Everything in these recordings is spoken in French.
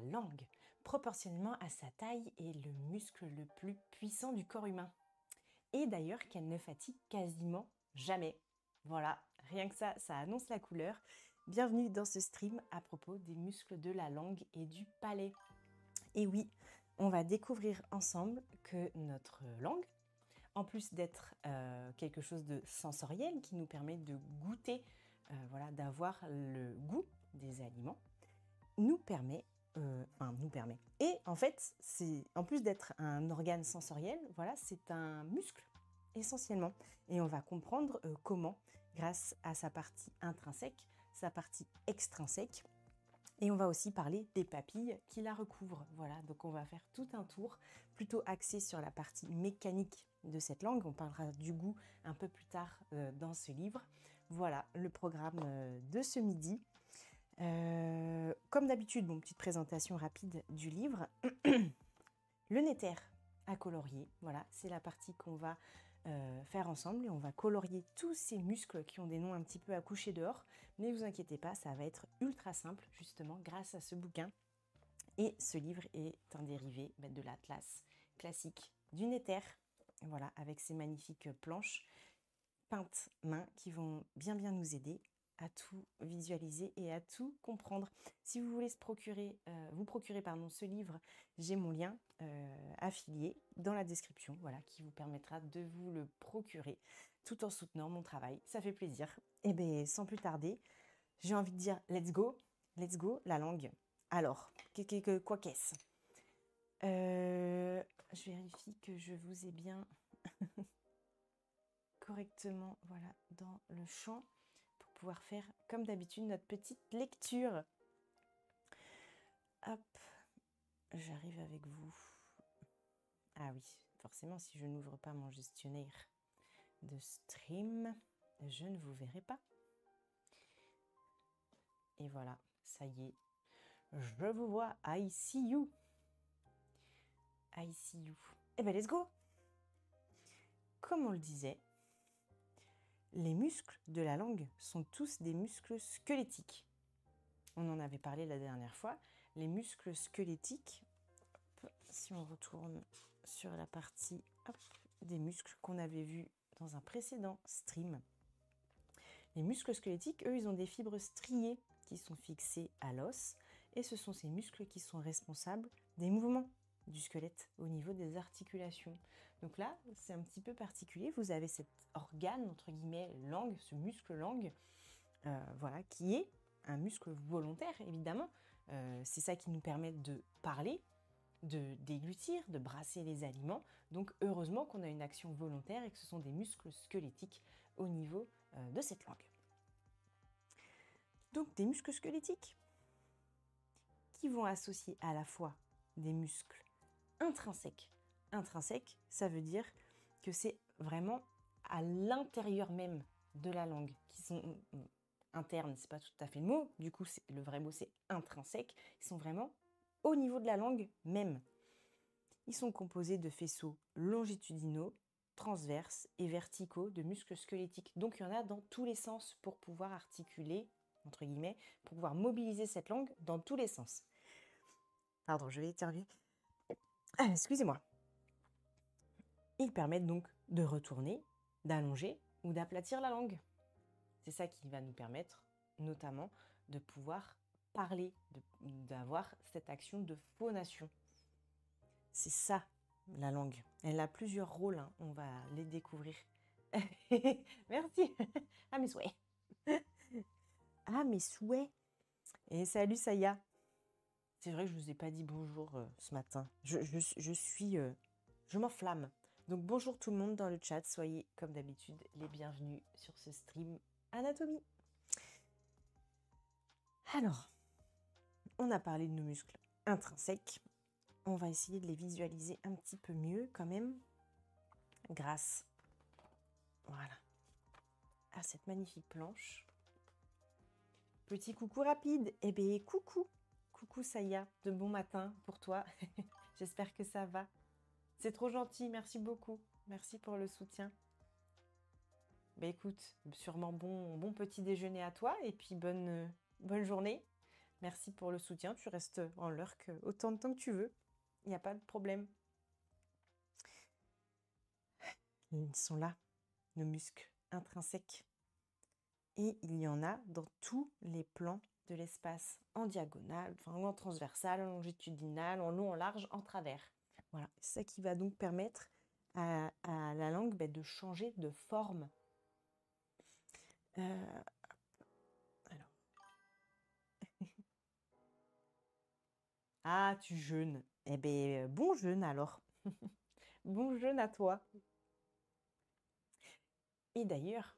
langue, proportionnellement à sa taille, est le muscle le plus puissant du corps humain. Et d'ailleurs qu'elle ne fatigue quasiment jamais. Voilà, rien que ça annonce la couleur. Bienvenue dans ce stream à propos des muscles de la langue et du palais. Et oui, on va découvrir ensemble que notre langue, en plus d'être quelque chose de sensoriel qui nous permet de goûter, voilà, d'avoir le goût des aliments, nous permet, Et en fait, en plus d'être un organe sensoriel, voilà, c'est un muscle essentiellement. Et on va comprendre comment, grâce à sa partie intrinsèque, sa partie extrinsèque. Et on va aussi parler des papilles qui la recouvrent. Voilà, donc on va faire tout un tour plutôt axé sur la partie mécanique de cette langue. On parlera du goût un peu plus tard dans ce livre. Voilà le programme de ce midi. Comme d'habitude, petite présentation rapide du livre. Le néther à colorier, voilà, c'est la partie qu'on va faire ensemble et on va colorier tous ces muscles qui ont des noms un petit peu à coucher dehors. Ne vous inquiétez pas, ça va être ultra simple justement grâce à ce bouquin. Et ce livre est un dérivé de l'atlas classique du néther, voilà, avec ces magnifiques planches peintes main qui vont bien nous aider à tout visualiser et à tout comprendre. Si vous voulez vous procurer ce livre, j'ai mon lien affilié dans la description, voilà, qui vous permettra de vous le procurer tout en soutenant mon travail. Ça fait plaisir. Et bien, sans plus tarder, j'ai envie de dire let's go, la langue. Alors, quoi qu'est-ce Je vérifie que je vous ai bien correctement, voilà, dans le champ, pour pouvoir faire, comme d'habitude, notre petite lecture. Hop, j'arrive avec vous. Ah oui, forcément, si je n'ouvre pas mon gestionnaire de stream, je ne vous verrai pas. Et voilà, ça y est, je vous vois, I see you. I see you. Eh ben, let's go. Comme on le disait, les muscles de la langue sont tous des muscles squelettiques. On en avait parlé la dernière fois. Les muscles squelettiques, si on retourne sur la partie des muscles qu'on avait vu dans un précédent stream, les muscles squelettiques, eux, ils ont des fibres striées qui sont fixées à l'os et ce sont ces muscles qui sont responsables des mouvements du squelette au niveau des articulations. Donc là, c'est un petit peu particulier. Vous avez cet organe, entre guillemets, langue, ce muscle langue, voilà, qui est un muscle volontaire, évidemment. C'est ça qui nous permet de parler, de déglutir, de brasser les aliments. Donc heureusement qu'on a une action volontaire et que ce sont des muscles squelettiques au niveau de cette langue. Donc des muscles squelettiques qui vont associer à la fois des muscles intrinsèques. Intrinsèques, ça veut dire que c'est vraiment à l'intérieur même de la langue, qui sont internes, c'est pas tout à fait le mot, du coup le vrai mot c'est intrinsèque, ils sont vraiment au niveau de la langue même. Ils sont composés de faisceaux longitudinaux, transverses et verticaux de muscles squelettiques. Donc il y en a dans tous les sens pour pouvoir articuler, entre guillemets, pour pouvoir mobiliser cette langue dans tous les sens. Pardon, je vais éternuer. Excusez-moi. Ils permettent donc de retourner, d'allonger ou d'aplatir la langue. C'est ça qui va nous permettre, notamment, de pouvoir parler, d'avoir cette action de phonation. C'est ça, la langue. Elle a plusieurs rôles, hein. On va les découvrir. Merci. Ah, mes souhaits. Ah, mes souhaits. Et salut, Saya. C'est vrai que je ne vous ai pas dit bonjour ce matin. Je m'enflamme. Donc bonjour tout le monde dans le chat. Soyez, comme d'habitude, les bienvenus sur ce stream anatomie. Alors, on a parlé de nos muscles intrinsèques. On va essayer de les visualiser un petit peu mieux quand même, grâce, voilà, à cette magnifique planche. Petit coucou rapide. Eh bien, coucou. Coucou Saya, de bon matin pour toi. J'espère que ça va. C'est trop gentil, merci beaucoup. Merci pour le soutien. Écoute, sûrement bon petit déjeuner à toi et puis bonne journée. Merci pour le soutien. Tu restes en lurk autant de temps que tu veux. Il n'y a pas de problème. Ils sont là, nos muscles intrinsèques. Et il y en a dans tous les plans de l'espace, en diagonale, enfin en transversale, en longitudinale, en long, en large, en travers. Voilà, c'est ça qui va donc permettre à la langue de changer de forme. Alors. Ah, tu jeûnes. Eh bien, bon jeûne alors. Bon jeûne à toi. Et d'ailleurs,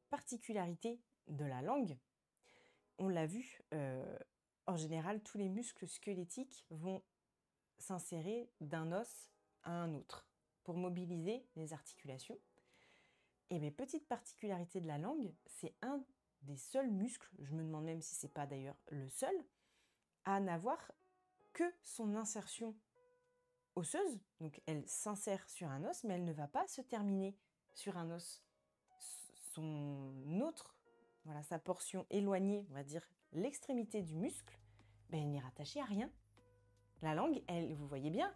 particularité de la langue, on l'a vu, en général, tous les muscles squelettiques vont s'insérer d'un os à un autre pour mobiliser les articulations. Et mes petites particularités de la langue, c'est un des seuls muscles, je me demande même si c'est pas d'ailleurs le seul, à n'avoir que son insertion osseuse. Donc elle s'insère sur un os, mais elle ne va pas se terminer sur un os. Son autre, voilà, sa portion éloignée, on va dire l'extrémité du muscle, elle n'est rattachée à rien. La langue, elle, vous voyez bien,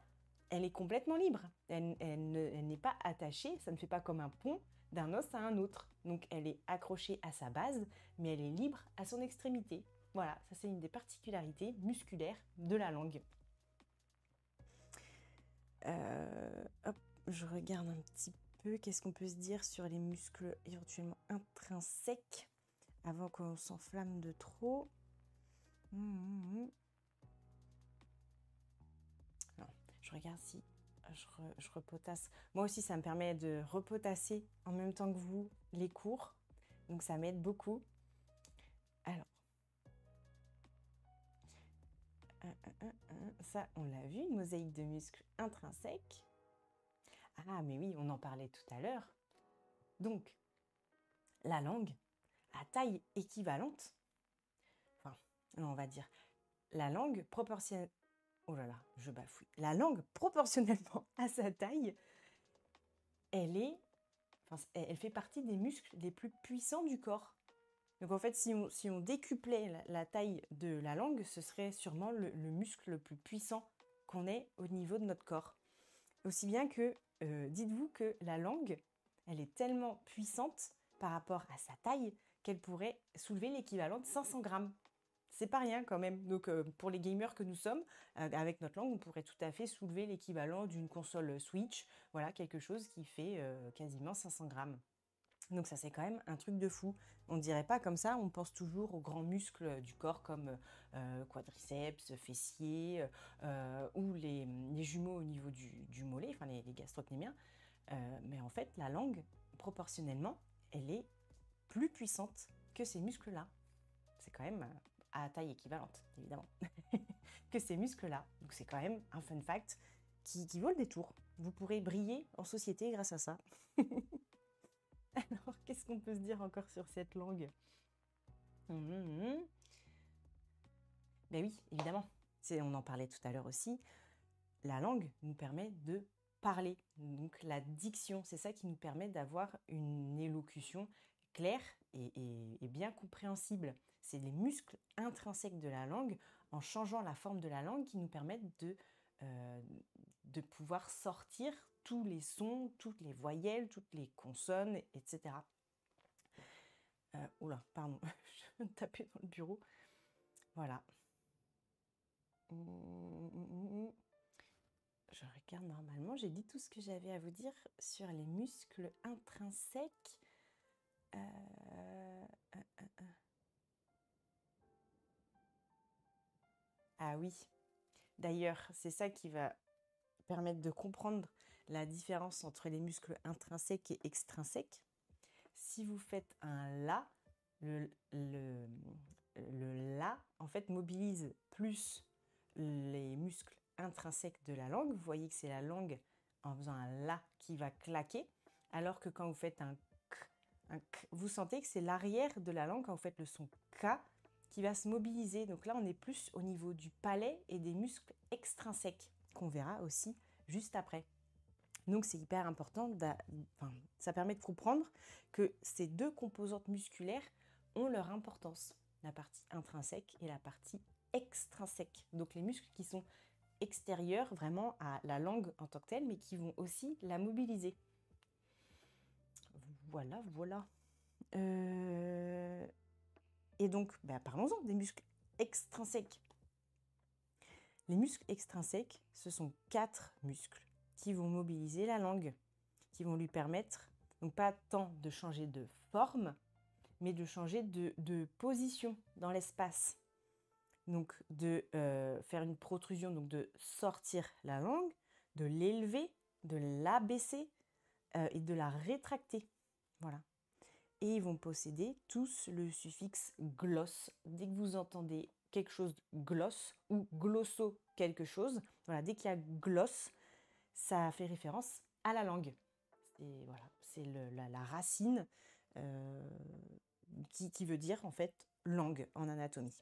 elle est complètement libre. Elle n'est pas attachée, ça ne fait pas comme un pont d'un os à un autre. Donc elle est accrochée à sa base, mais elle est libre à son extrémité. Voilà, ça c'est une des particularités musculaires de la langue. Hop, je regarde un petit peu, qu'est-ce qu'on peut se dire sur les muscles éventuellement intrinsèques avant qu'on s'enflamme de trop. Non, je regarde si je repotasse. Moi aussi, ça me permet de repotasser en même temps que vous les cours. Donc ça m'aide beaucoup. Alors, ça, on l'a vu, une mosaïque de muscles intrinsèques. Ah, mais oui, on en parlait tout à l'heure. Donc, la langue, à taille équivalente, enfin, on va dire, la langue proportionnelle... Oh là là, je bafouille. La langue, proportionnellement à sa taille, elle fait partie des muscles les plus puissants du corps. Donc en fait, si on décuplait la taille de la langue, ce serait sûrement le muscle le plus puissant qu'on ait au niveau de notre corps. Aussi bien que, dites-vous que la langue, elle est tellement puissante par rapport à sa taille qu'elle pourrait soulever l'équivalent de 500 grammes. C'est pas rien quand même. Donc pour les gamers que nous sommes, avec notre langue, on pourrait tout à fait soulever l'équivalent d'une console Switch. Voilà, quelque chose qui fait quasiment 500 grammes. Donc ça c'est quand même un truc de fou. On ne dirait pas comme ça, on pense toujours aux grands muscles du corps comme quadriceps, fessiers ou les jumeaux au niveau du mollet, enfin les gastrocnémiens. Mais en fait la langue, proportionnellement, elle est plus puissante que ces muscles-là. C'est quand même à taille équivalente, évidemment, que ces muscles-là. Donc c'est quand même un fun fact qui vaut le détour. Vous pourrez briller en société grâce à ça. Alors, qu'est-ce qu'on peut se dire encore sur cette langue? Ben oui, évidemment. On en parlait tout à l'heure aussi. La langue nous permet de parler. Donc la diction, c'est ça qui nous permet d'avoir une élocution claire et bien compréhensible. C'est les muscles intrinsèques de la langue, en changeant la forme de la langue, qui nous permettent de pouvoir sortir tous les sons, toutes les voyelles, toutes les consonnes, etc. Oula, pardon, je viens de taper dans le bureau. Voilà. Je regarde normalement, j'ai dit tout ce que j'avais à vous dire sur les muscles intrinsèques. Ah oui, d'ailleurs, c'est ça qui va permettre de comprendre la différence entre les muscles intrinsèques et extrinsèques. Si vous faites un la, le la, en fait, mobilise plus les muscles intrinsèques de la langue. Vous voyez que c'est la langue, en faisant un la, qui va claquer, alors que quand vous faites un k, vous sentez que c'est l'arrière de la langue, quand vous faites le son k, qui va se mobiliser. Donc là, on est plus au niveau du palais et des muscles extrinsèques, qu'on verra aussi juste après. Donc c'est hyper important, ça permet de comprendre que ces deux composantes musculaires ont leur importance, la partie intrinsèque et la partie extrinsèques. Donc les muscles qui sont extérieurs vraiment à la langue en tant que telle, mais qui vont aussi la mobiliser. Voilà, voilà. Et donc, parlons-en des muscles extrinsèques. Les muscles extrinsèques, ce sont 4 muscles qui vont mobiliser la langue, qui vont lui permettre, donc pas tant de changer de forme, mais de changer de position dans l'espace. Donc de faire une protrusion, donc de sortir la langue, de l'élever, de l'abaisser et de la rétracter. Voilà. Et ils vont posséder tous le suffixe gloss. Dès que vous entendez quelque chose gloss ou glosso quelque chose, voilà, dès qu'il y a gloss, ça fait référence à la langue. Et voilà, c'est la racine qui veut dire en fait langue en anatomie.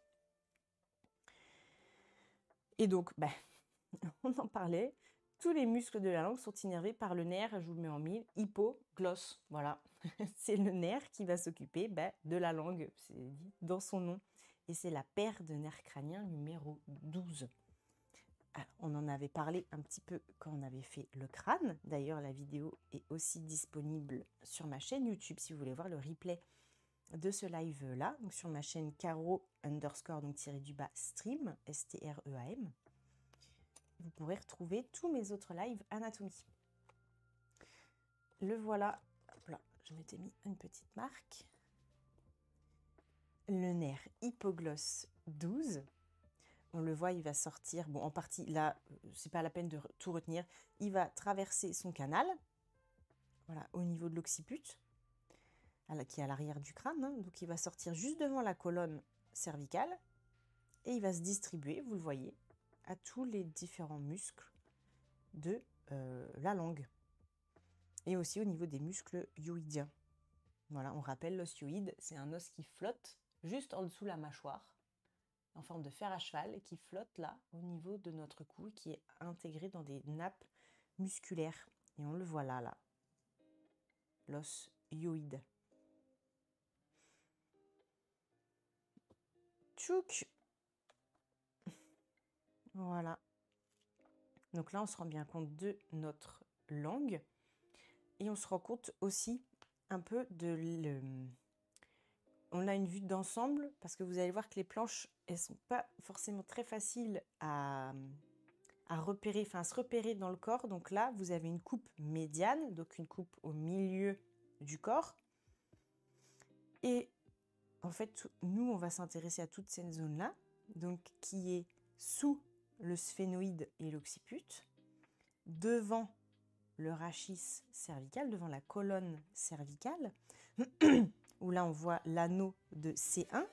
Et donc, on en parlait, tous les muscles de la langue sont innervés par le nerf, je vous le mets en mille, hypoglosse. Voilà, c'est le nerf qui va s'occuper de la langue, c'est dit dans son nom. Et c'est la paire de nerfs crâniens numéro 12. Alors, on en avait parlé un petit peu quand on avait fait le crâne. D'ailleurs, la vidéo est aussi disponible sur ma chaîne YouTube si vous voulez voir le replay de ce live-là. Donc sur ma chaîne Caro _ donc _ stream, STREAM. Vous pourrez retrouver tous mes autres lives anatomie. Le voilà. Hop là, je m'étais mis une petite marque. Le nerf hypoglosse 12. On le voit, il va sortir, bon en partie là, c'est pas la peine de tout retenir, il va traverser son canal, voilà, au niveau de l'occiput, qui est à l'arrière du crâne, hein, donc il va sortir juste devant la colonne cervicale, et il va se distribuer, vous le voyez, à tous les différents muscles de la langue, et aussi au niveau des muscles hyoïdiens. Voilà, on rappelle l'os hyoïde, c'est un os qui flotte juste en dessous de la mâchoire, en forme de fer à cheval, qui flotte là, au niveau de notre cou, qui est intégré dans des nappes musculaires. Et on le voit là, l'os hyoïde. Tchouk! Voilà. Donc là, on se rend bien compte de notre langue. Et on se rend compte aussi un peu on a une vue d'ensemble, parce que vous allez voir que les planches, elles sont pas forcément très faciles à repérer, enfin à se repérer dans le corps. Donc là, vous avez une coupe médiane, donc une coupe au milieu du corps. Et en fait, nous, on va s'intéresser à toute cette zone-là, donc qui est sous le sphénoïde et l'occiput, devant le rachis cervical, devant la colonne cervicale, où là, on voit l'anneau de C1.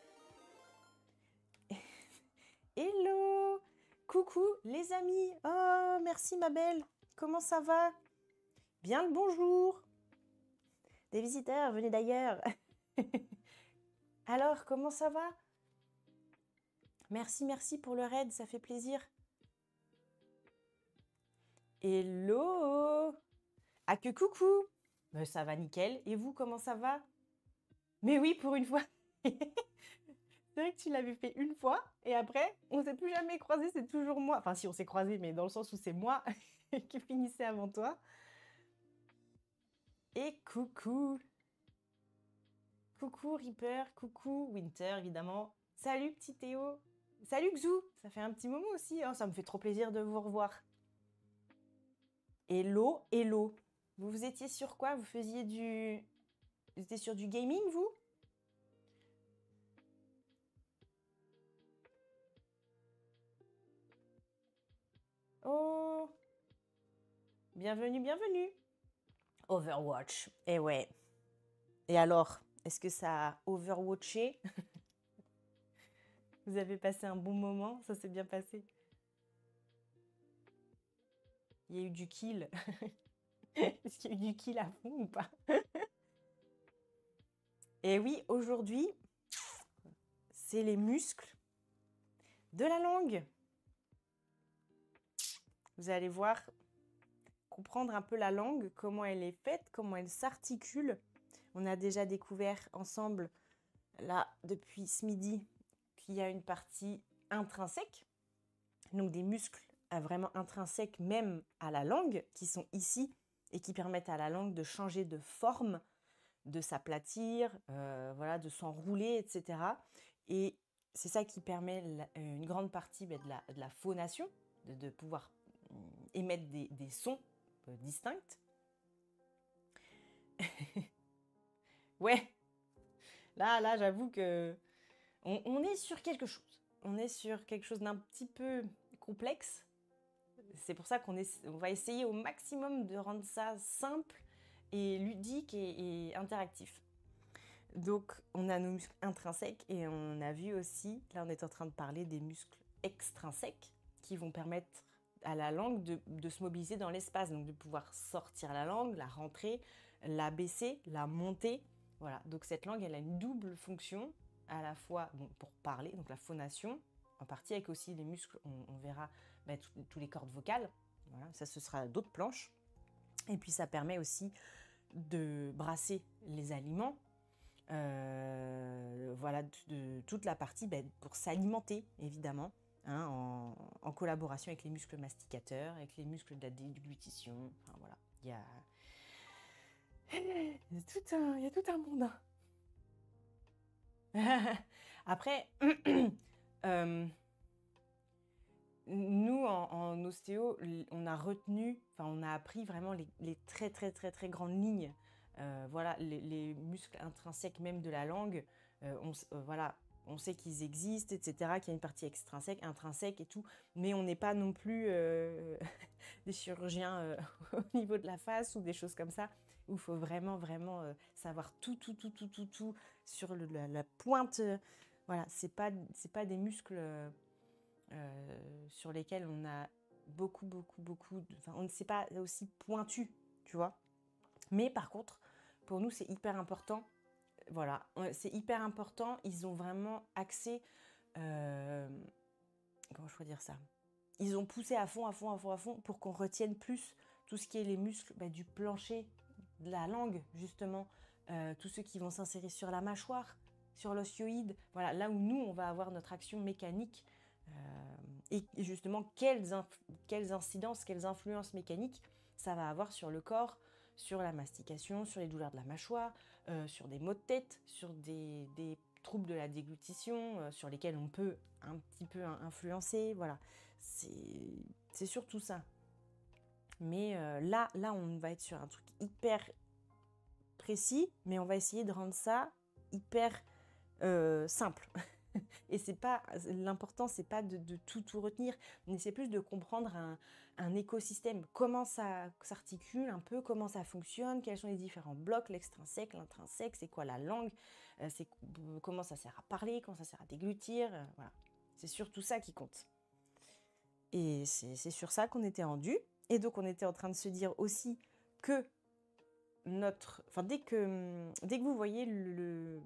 Hello! Coucou les amis! Oh, merci ma belle! Comment ça va? Bien le bonjour! Des visiteurs, venez d'ailleurs! Alors, comment ça va? Merci, merci pour le raid, ça fait plaisir. Hello! Ah que coucou! Ça va nickel. Et vous, comment ça va? Mais oui, pour une fois! C'est vrai que tu l'avais fait une fois, et après, on s'est plus jamais croisés, c'est toujours moi. Enfin, si, on s'est croisés, mais dans le sens où c'est moi qui finissais avant toi. Et coucou! Coucou Reaper, coucou Winter, évidemment. Salut petit Théo! Salut Xou! Ça fait un petit moment aussi, hein, ça me fait trop plaisir de vous revoir. Hello, hello! Vous étiez sur quoi? Vous étiez sur du gaming, vous? Oh! Bienvenue, bienvenue! Overwatch, eh ouais. Et alors, est-ce que ça a overwatché? Vous avez passé un bon moment? Ça s'est bien passé? Il y a eu du kill. Est-ce qu'il y a eu du kill à fond ou pas? Et oui, aujourd'hui, c'est les muscles de la langue. Vous allez voir, comprendre un peu la langue, comment elle est faite, comment elle s'articule. On a déjà découvert ensemble, là, depuis ce midi, qu'il y a une partie intrinsèques, donc des muscles vraiment intrinsèques même à la langue, qui sont ici et qui permettent à la langue de changer de forme, de s'aplatir, voilà, de s'enrouler, etc. Et c'est ça qui permet une grande partie de la phonation, de pouvoir émettre des sons distincts. Ouais, là, j'avoue que on est sur quelque chose. On est sur quelque chose d'un petit peu complexe. C'est pour ça qu'on va essayer au maximum de rendre ça simple et ludique et interactif. Donc, on a nos muscles intrinsèques et on a vu aussi, là on est en train de parler des muscles extrinsèques qui vont permettre à la langue de se mobiliser dans l'espace, donc de pouvoir sortir la langue, la rentrer, la baisser, la monter. Voilà, donc cette langue, elle a une double fonction, à la fois pour parler, donc la phonation, en partie avec aussi les muscles, on verra tous les cordes vocales, voilà, ça ce sera d'autres planches. Et puis ça permet aussi de brasser les aliments, voilà, de toute la partie pour s'alimenter, évidemment, hein, en collaboration avec les muscles masticateurs, avec les muscles de la déglutition. Enfin, voilà, il y a tout un monde. Après, nous, en ostéo, on a retenu, enfin, on a appris vraiment les très, très, très, très grandes lignes. Voilà, les muscles intrinsèques même de la langue, voilà, on sait qu'ils existent, etc., qu'il y a une partie extrinsèque, intrinsèque et tout, mais on n'est pas non plus des chirurgiens au niveau de la face ou des choses comme ça, où il faut vraiment, vraiment savoir tout sur la pointe. Voilà, c'est pas des muscles sur lesquels on a beaucoup, enfin, on ne sait pas aussi pointu, tu vois. Mais par contre, pour nous, c'est hyper important. Voilà, c'est hyper important. Ils ont vraiment accès. Comment je pourrais dire ça? Ils ont poussé à fond pour qu'on retienne plus tout ce qui est les muscles du plancher, de la langue, justement. Tous ceux qui vont s'insérer sur la mâchoire, sur l'osioïde. Voilà, là où nous, on va avoir notre action mécanique. Et justement, quelles incidences, quelles influences mécaniques ça va avoir sur le corps, sur la mastication, sur les douleurs de la mâchoire, sur des maux de tête, sur des troubles de la déglutition, sur lesquels on peut un petit peu influencer. Voilà, c'est surtout ça. Mais là, on va être sur un truc hyper précis, mais on va essayer de rendre ça hyper simple. Et c'est pas l'important, c'est pas de tout retenir, mais c'est plus de comprendre un écosystème, comment ça s'articule un peu, comment ça fonctionne, quels sont les différents blocs, l'extrinsèque, l'intrinsèque, c'est quoi la langue, comment ça sert à parler, comment ça sert à déglutir, voilà. C'est surtout ça qui compte. Et c'est sur ça qu'on était rendu. Et donc on était en train de se dire aussi que dès que vous voyez le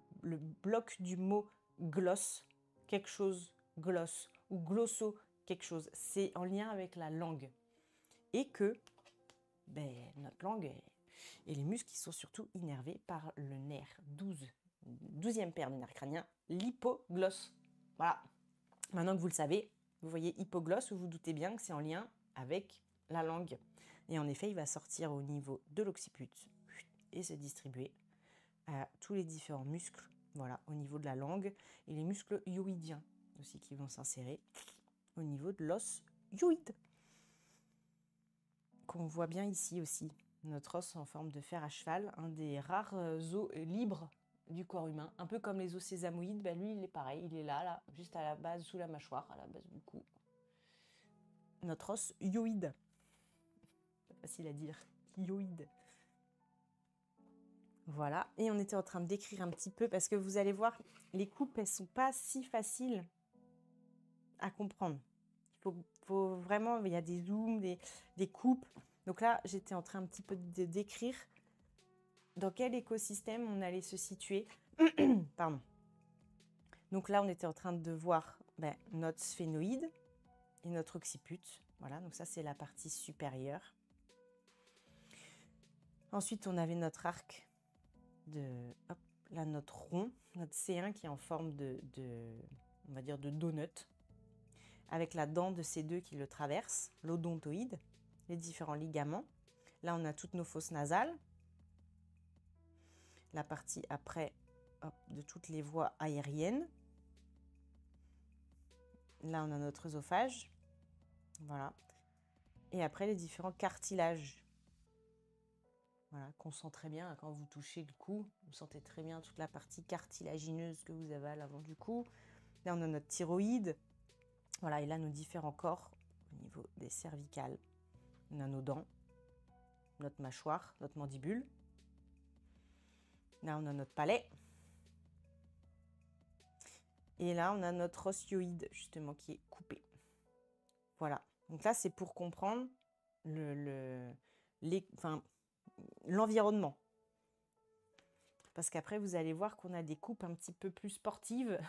bloc du mot gloss, quelque chose, gloss, ou glosso, quelque chose, c'est en lien avec la langue. Et que notre langue et les muscles qui sont surtout innervés par le nerf 12e paire du nerf crânien, l'hypoglosse. Voilà. Maintenant que vous le savez, vous voyez hypoglosse, vous vous doutez bien que c'est en lien avec la langue. Et en effet, il va sortir au niveau de l'occiput et se distribuer à tous les différents muscles, voilà, au niveau de la langue, et les muscles hyoïdiens aussi qui vont s'insérer au niveau de l'os hyoïde, qu'on voit bien ici aussi. Notre os en forme de fer à cheval, un des rares os libres du corps humain, un peu comme les os sésamoïdes, lui il est pareil, il est là, juste à la base, sous la mâchoire, à la base du cou. Notre os hyoïde. Pas facile à dire, hyoïde. Voilà, et on était en train de décrire un petit peu, parce que vous allez voir, les coupes, elles sont pas si faciles à comprendre. Il faut vraiment, il y a des zooms, des coupes. Donc là, j'étais en train un petit peu de décrire dans quel écosystème on allait se situer. Pardon. Donc là, on était en train de voir notre sphénoïde et notre occiput. Voilà, donc ça, c'est la partie supérieure. Ensuite, on avait notre arc notre rond, notre C1 qui est en forme on va dire de donut. avec la dent de ces deux qui le traversent, l'odontoïde, les différents ligaments. Là, on a toutes nos fosses nasales, la partie après de toutes les voies aériennes. Là, on a notre œsophage, voilà. Et après, les différents cartilages. Voilà, qu'on sent très bien quand vous touchez le cou. Vous sentez très bien toute la partie cartilagineuse que vous avez à l'avant du cou. Là, on a notre thyroïde. Voilà, et là, nos différents corps au niveau des cervicales. On a nos dents, notre mâchoire, notre mandibule. Là, on a notre palais. Et là, on a notre ostioïde, justement, qui est coupé. Voilà. Donc là, c'est pour comprendre l'environnement. Parce qu'après, vous allez voir qu'on a des coupes un petit peu plus sportives.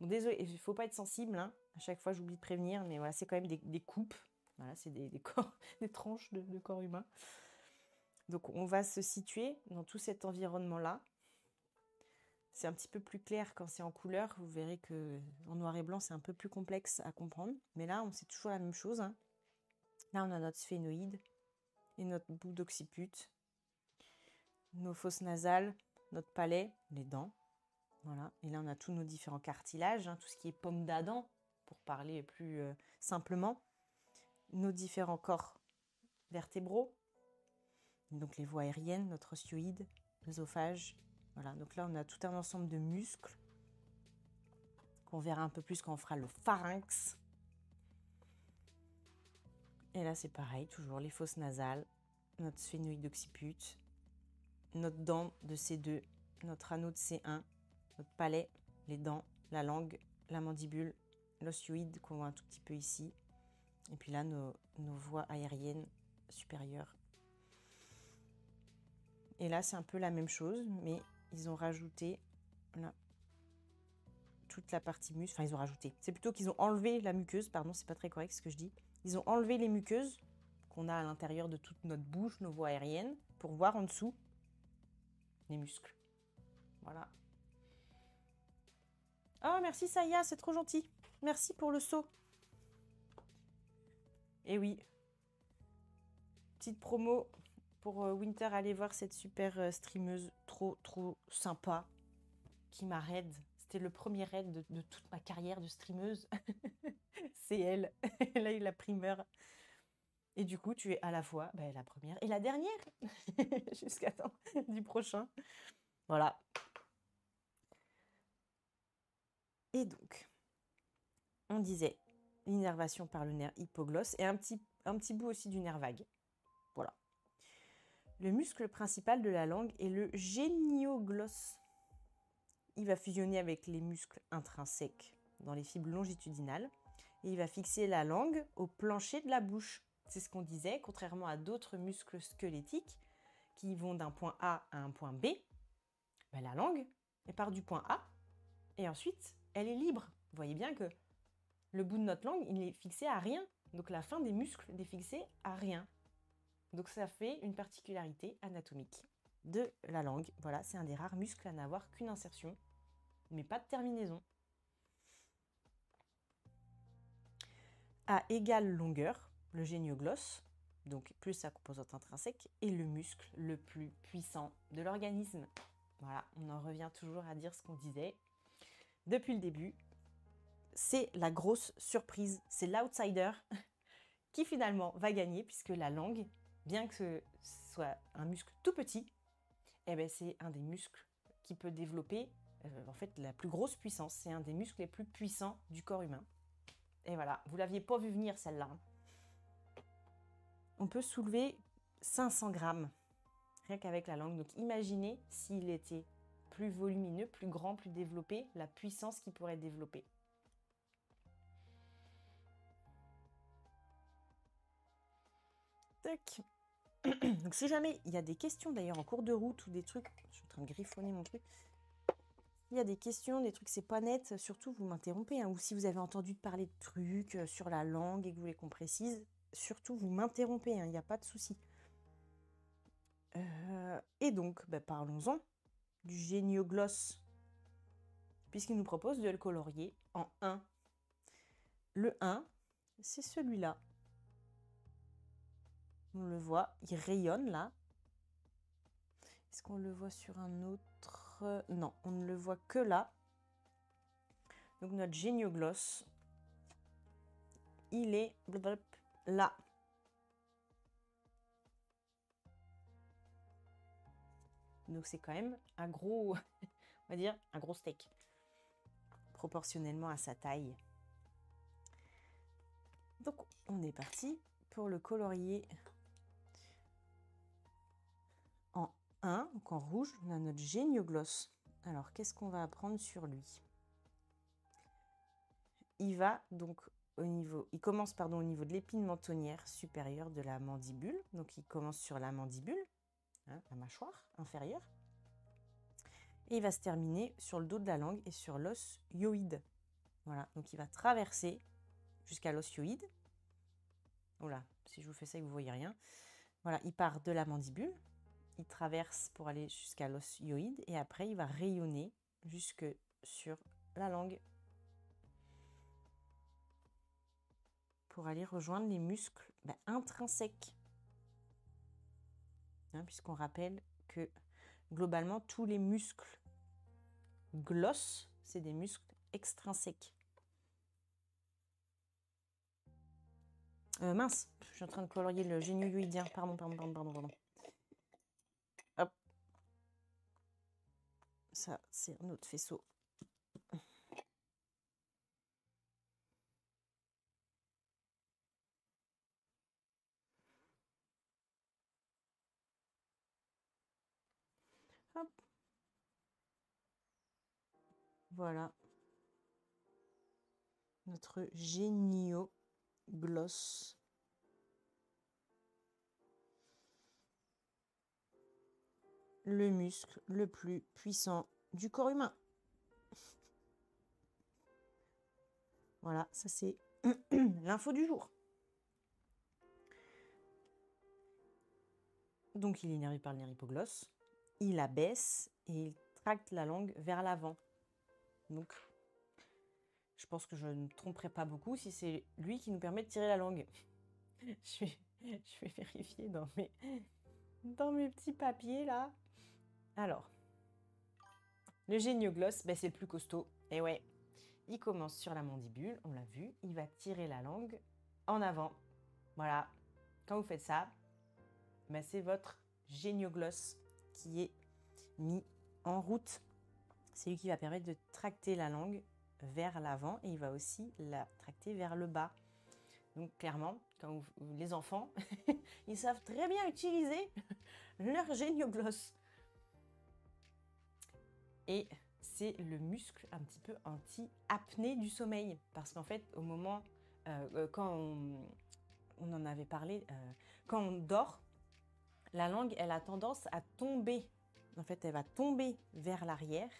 Bon, désolé, il ne faut pas être sensible. Hein. À chaque fois, j'oublie de prévenir. Mais voilà, c'est quand même des coupes. Voilà, c'est des corps, des tranches de corps humain. Donc, on va se situer dans tout cet environnement-là. C'est un petit peu plus clair quand c'est en couleur. Vous verrez qu'en noir et blanc, c'est un peu plus complexe à comprendre. Mais là, on sait toujours la même chose. Hein. Là, on a notre sphénoïde et notre bout d'occiput, nos fosses nasales, notre palais, les dents. Voilà. Et là, on a tous nos différents cartilages, hein, tout ce qui est pomme d'Adam, pour parler plus simplement. Nos différents corps vertébraux, donc les voies aériennes, notre ostioïde, l'œsophage. Voilà. Donc là, on a tout un ensemble de muscles qu'on verra un peu plus quand on fera le pharynx. Et là, c'est pareil, toujours les fosses nasales, notre sphénoïde occiput, notre dent de C2, notre anneau de C1, notre palais, les dents, la langue, la mandibule, l'ostioïde qu'on voit un tout petit peu ici. Et puis là, nos voies aériennes supérieures. Et là, c'est un peu la même chose, mais ils ont rajouté là, toute la partie muscle. Enfin, ils ont rajouté. C'est plutôt qu'ils ont enlevé la muqueuse. Pardon, c'est pas très correct ce que je dis. Ils ont enlevé les muqueuses qu'on a à l'intérieur de toute notre bouche, nos voies aériennes, pour voir en dessous les muscles. Voilà. Oh, merci Saya, c'est trop gentil. Merci pour le saut. Et oui. Petite promo pour Winter, allez voir cette super streameuse trop sympa qui m'a raid. C'était le premier raid de toute ma carrière de streameuse. C'est elle. Elle a eu la primeur. Et du coup, tu es à la fois la première et la dernière. Jusqu'à temps du prochain. Voilà. Et donc, on disait l'innervation par le nerf hypoglosse et un petit bout aussi du nerf vague. Voilà. Le muscle principal de la langue est le génioglosse. Il va fusionner avec les muscles intrinsèques dans les fibres longitudinales et il va fixer la langue au plancher de la bouche. C'est ce qu'on disait, contrairement à d'autres muscles squelettiques qui vont d'un point A à un point B, la langue, elle part du point A et ensuite, elle est libre. Vous voyez bien que le bout de notre langue, il est fixé à rien. Donc la fin des muscles est fixée à rien. Donc ça fait une particularité anatomique de la langue. Voilà, c'est un des rares muscles à n'avoir qu'une insertion, mais pas de terminaison. À égale longueur, le génioglosse, donc plus sa composante intrinsèque, est le muscle le plus puissant de l'organisme. Voilà, on en revient toujours à dire ce qu'on disait depuis le début. C'est la grosse surprise, c'est l'outsider qui finalement va gagner puisque la langue, bien que ce soit un muscle tout petit, c'est un des muscles qui peut développer en fait la plus grosse puissance. C'est un des muscles les plus puissants du corps humain. Et voilà, vous ne l'aviez pas vu venir celle-là. On peut soulever 500 grammes rien qu'avec la langue. Donc imaginez s'il était plus volumineux, plus grand, plus développé, la puissance qu'il pourrait développer. Tac. Donc si jamais il y a des questions d'ailleurs en cours de route ou des trucs, je suis en train de griffonner mon truc. Il y a des questions, des trucs c'est pas net, surtout vous m'interrompez. Hein, ou si vous avez entendu parler de trucs sur la langue et que vous voulez qu'on précise, surtout vous m'interrompez, il n'y a pas de souci. Et donc, parlons-en du génioglosse, puisqu'il nous propose de le colorier en 1. le 1, c'est celui-là. On le voit, il rayonne là. Est-ce qu'on le voit sur un autre? Non, on ne le voit que là. Donc notre Géniogloss, il est là. Donc c'est quand même un gros, on va dire, un gros steak, proportionnellement à sa taille. Donc on est parti pour le colorier en 1, donc en rouge. On a notre Géniogloss. Alors qu'est-ce qu'on va apprendre sur lui? Il va donc il commence au niveau de l'épine mentonnière supérieure de la mandibule. Donc il commence sur la mandibule, hein, la mâchoire inférieure. Et il va se terminer sur le dos de la langue et sur l'os hyoïde. Voilà, donc il va traverser jusqu'à l'os hyoïde. Voilà, si je vous fais ça, vous ne voyez rien. Voilà, il part de la mandibule, il traverse pour aller jusqu'à l'os hyoïde et après il va rayonner jusque sur la langue pour aller rejoindre les muscles intrinsèques. Hein, puisqu'on rappelle que globalement tous les muscles gloss, c'est des muscles extrinsèques. Mince, je suis en train de colorier le génioïdien. Pardon. Hop. Ça, c'est un autre faisceau. Hop. Voilà. Notre géniogloss. Le muscle le plus puissant du corps humain. Voilà, ça c'est l'info du jour. Donc il est énervé par le nerf hypoglosse, il abaisse et il tracte la langue vers l'avant. Donc je pense que je ne me tromperai pas beaucoup si c'est lui qui nous permet de tirer la langue. je vais vérifier dans mes petits papiers là. Alors, le géniogloss, c'est le plus costaud. Et ouais, il commence sur la mandibule, on l'a vu, il va tirer la langue en avant. Voilà, quand vous faites ça, c'est votre géniogloss qui est mis en route. C'est lui qui va permettre de tracter la langue vers l'avant et il va aussi la tracter vers le bas. Donc clairement, quand les enfants, ils savent très bien utiliser leur géniogloss. Et c'est le muscle un petit peu anti-apnée du sommeil. Parce qu'en fait, au moment, quand on en avait parlé, quand on dort, la langue, elle a tendance à tomber. En fait, elle va tomber vers l'arrière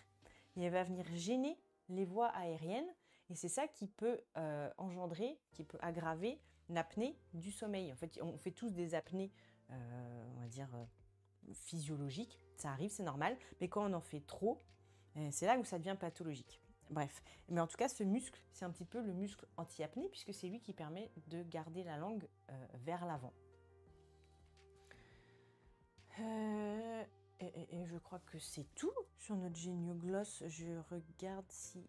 et elle va venir gêner les voies aériennes. Et c'est ça qui peut engendrer, qui peut aggraver l'apnée du sommeil. En fait, on fait tous des apnées, on va dire, physiologiques. Ça arrive, c'est normal. Mais quand on en fait trop, c'est là où ça devient pathologique. Bref, mais en tout cas, ce muscle, c'est un petit peu le muscle anti-apnée puisque c'est lui qui permet de garder la langue vers l'avant. Et je crois que c'est tout sur notre géniogloss. Je regarde si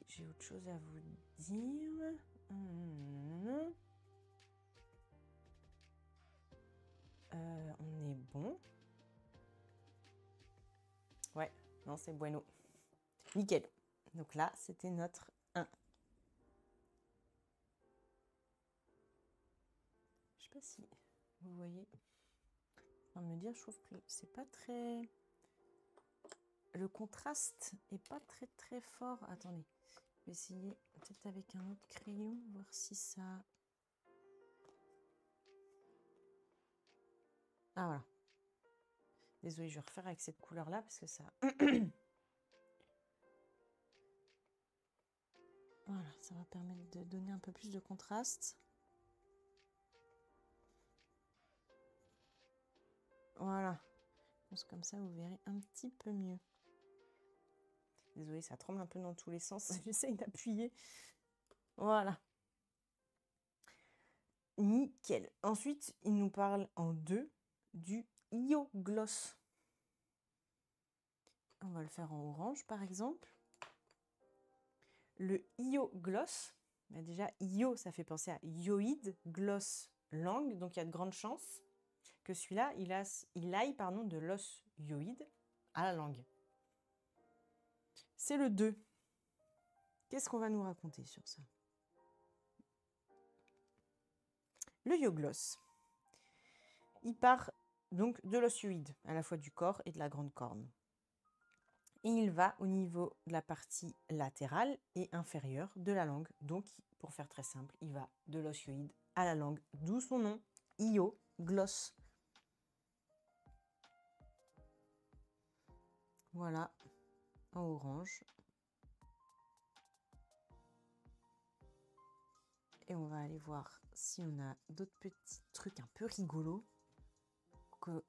j'ai autre chose à vous dire. On est bon. Ouais, non, c'est bueno. Nickel. Donc là, c'était notre 1. Je sais pas si vous voyez. On me dire, je trouve que c'est pas très... Le contraste est pas très très fort. Attendez, je vais essayer peut-être avec un autre crayon, voir si ça... Ah voilà. Désolée, je vais refaire avec cette couleur-là parce que ça... Voilà, ça va permettre de donner un peu plus de contraste. Voilà. Je pense comme ça, vous verrez un petit peu mieux. Désolée, ça tremble un peu dans tous les sens. J'essaye d'appuyer. Voilà. Nickel. Ensuite, il nous parle en deux du io-gloss. On va le faire en orange, par exemple. Le io-gloss, bah déjà, io, ça fait penser à ioïde, gloss, langue. Donc, il y a de grandes chances que celui-là, il aille de l'os ioïde à la langue. C'est le 2. Qu'est-ce qu'on va nous raconter sur ça? Le io-gloss, il part donc de l'os ioïde, à la fois du corps et de la grande corne. Et il va au niveau de la partie latérale et inférieure de la langue. Donc, pour faire très simple, il va de l'os ioïde à la langue, d'où son nom, io-gloss. Voilà, en orange. Et on va aller voir si on a d'autres petits trucs un peu rigolos qu'on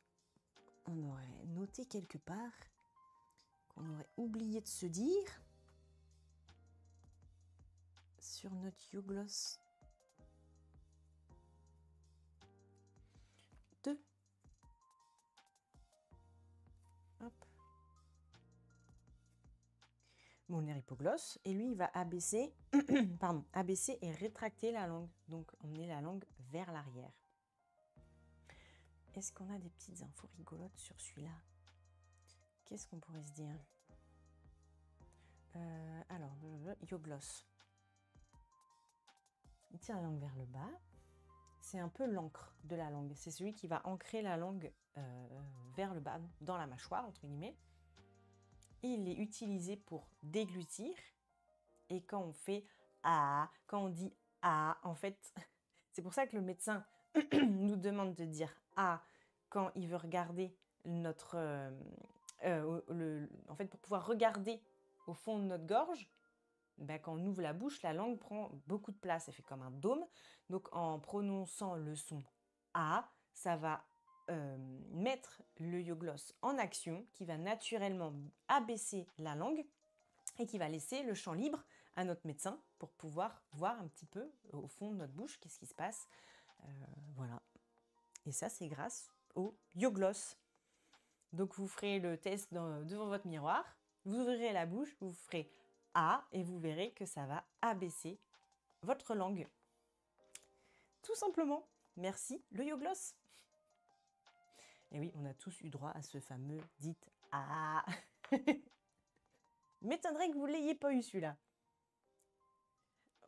aurait noté quelque part, qu'on aurait oublié de se dire sur notre io-gloss 2. Hop. Mon hypoglosse, et lui, il va abaisser, abaisser et rétracter la langue, donc emmener la langue vers l'arrière. Est-ce qu'on a des petites infos rigolotes sur celui-là? Qu'est-ce qu'on pourrait se dire? Alors, le io-gloss. Il tire la langue vers le bas. C'est un peu l'encre de la langue. C'est celui qui va ancrer la langue vers le bas, dans la mâchoire, entre guillemets. Et il est utilisé pour déglutir. Et quand on fait « ah », quand on dit « ah », en fait, c'est pour ça que le médecin nous demande de dire « ah » quand il veut regarder notre... en fait, pour pouvoir regarder au fond de notre gorge, ben, quand on ouvre la bouche, la langue prend beaucoup de place. Elle fait comme un dôme. Donc, en prononçant le son « ah », ça va mettre le io-gloss en action, qui va naturellement abaisser la langue et qui va laisser le champ libre à notre médecin pour pouvoir voir un petit peu au fond de notre bouche qu'est-ce qui se passe. Voilà. Et ça, c'est grâce au io-gloss. Donc, vous ferez le test devant votre miroir, vous ouvrirez la bouche, vous ferez « ah » et vous verrez que ça va abaisser votre langue. Tout simplement. Merci, le io-gloss. Et oui, on a tous eu droit à ce fameux « dites ah ». M'étonnerait que vous ne l'ayez pas eu, celui-là.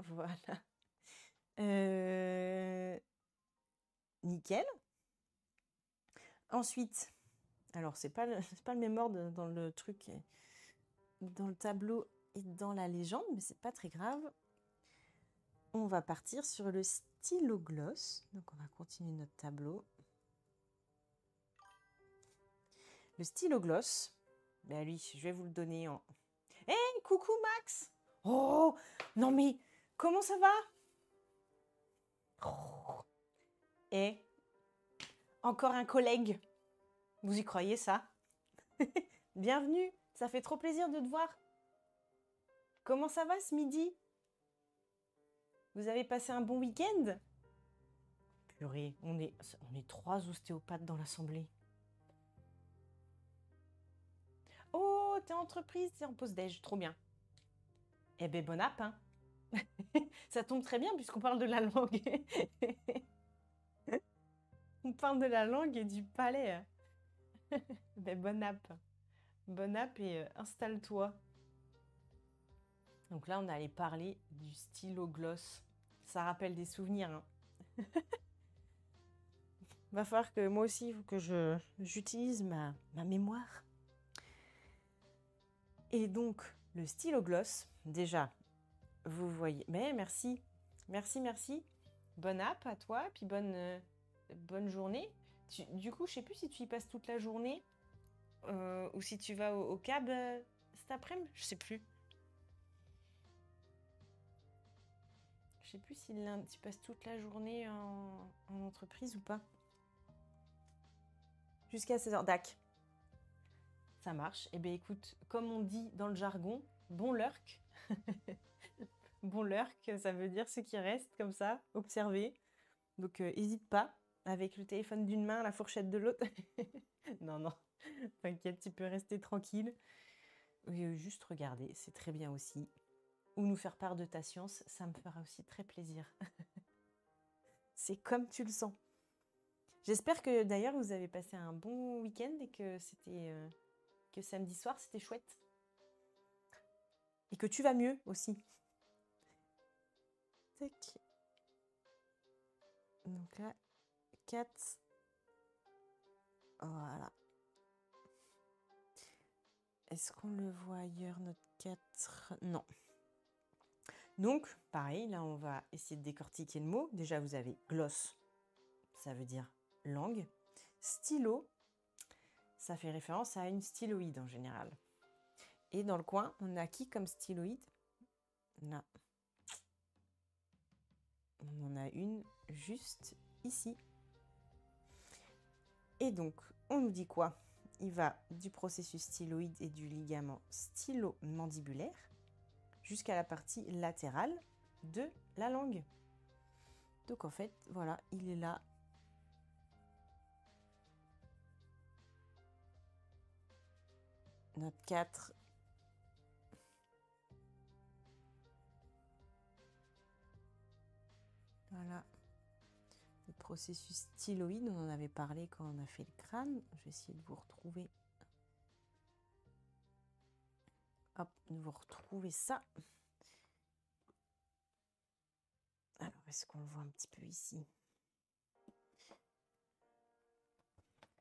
Voilà. Nickel. Ensuite, alors c'est pas le même ordre dans le truc, dans le tableau et dans la légende, mais c'est pas très grave. On va partir sur le stylo-gloss. Donc on va continuer notre tableau. Le stylo-gloss, ben lui, je vais vous le donner en... Hé, coucou Max! Oh, non mais, comment ça va? Oh. Et encore un collègue. Vous y croyez ça? Bienvenue, ça fait trop plaisir de te voir. Comment ça va ce midi? Vous avez passé un bon week-end? Purée, on est 3 ostéopathes dans l'assemblée. Oh, t'es en entreprise, t'es en pause-déj, trop bien. Eh ben, bon app, hein. Ça tombe très bien puisqu'on parle de la langue. On parle de la langue et du palais. Ben, bon app. Bon app et installe-toi. Donc là, on allait parler du stylo-gloss. Ça rappelle des souvenirs, hein. Va falloir que moi aussi, que j'utilise ma mémoire. Et donc, le stylo-gloss, déjà, vous voyez... Mais merci, merci. Bonne app à toi, puis bonne journée. Du coup, je sais plus si tu y passes toute la journée ou si tu vas au cab cet après-midi, je sais plus. Je sais plus si tu passes toute la journée en entreprise ou pas. Jusqu'à 16h, dac. Ça marche. Eh bien, écoute, comme on dit dans le jargon, bon lurk. Bon lurk, ça veut dire ce qui reste comme ça, observer. Donc, hésite pas, avec le téléphone d'une main, la fourchette de l'autre. Non, non, t'inquiète, tu peux rester tranquille. Juste regarder, c'est très bien aussi. Ou nous faire part de ta science, ça me fera aussi très plaisir. C'est comme tu le sens. J'espère que d'ailleurs vous avez passé un bon week-end et que c'était que samedi soir c'était chouette. Et que tu vas mieux aussi. Tac. Donc là, 4. Voilà. Est-ce qu'on le voit ailleurs, notre 4? Non. Donc, pareil, là, on va essayer de décortiquer le mot. Déjà, vous avez gloss, ça veut dire langue. Stylo, ça fait référence à une styloïde en général. Et dans le coin, on a qui comme styloïde? Là. On en a une juste ici. Et donc, on nous dit quoi? Il va du processus styloïde et du ligament stylo-mandibulaire jusqu'à la partie latérale de la langue. Donc en fait, voilà, il est là. Notre 4. Voilà. Le processus styloïde, on en avait parlé quand on a fait le crâne. Je vais essayer de vous retrouver. Hop, de vous retrouver ça. Alors, est-ce qu'on le voit un petit peu ici?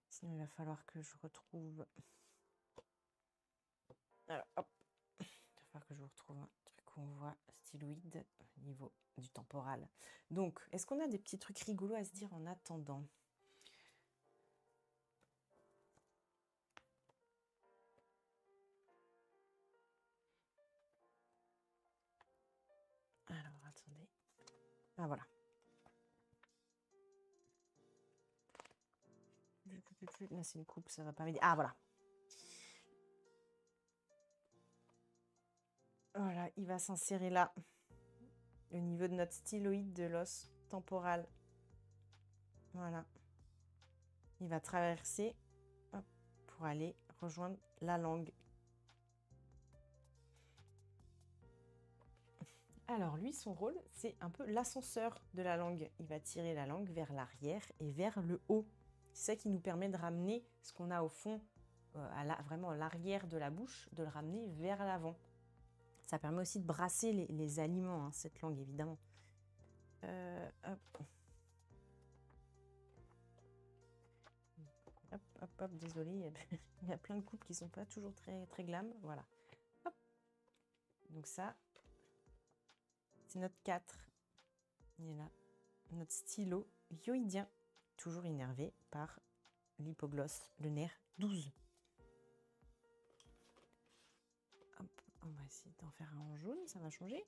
Sinon, il va falloir que je retrouve... Alors, hop. Il va falloir que je vous retrouve un truc où on voit styloïde au niveau du temporal. Donc, est-ce qu'on a des petits trucs rigolos à se dire en attendant? Alors, attendez. Ah, voilà. Là, c'est une coupe, ça va pas m'aider. Ah, voilà. Voilà, il va s'insérer là, au niveau de notre styloïde de l'os temporal. Voilà. Il va traverser hop, pour aller rejoindre la langue. Alors lui, son rôle, c'est un peu l'ascenseur de la langue. Il va tirer la langue vers l'arrière et vers le haut. C'est ça qui nous permet de ramener ce qu'on a au fond, vraiment à l'arrière de la bouche, de le ramener vers l'avant. Ça permet aussi de brasser les aliments, hein, cette langue, évidemment. Hop. Hop, hop, hop, désolé, il y a plein de coupes qui sont pas toujours très, très glam. Voilà. Hop. Donc ça, c'est notre 4. Il est là. Notre stylo hyoïdien, toujours innervé par l'hypoglosse, le nerf 12. Hop, on va essayer d'en faire un en jaune, ça va changer.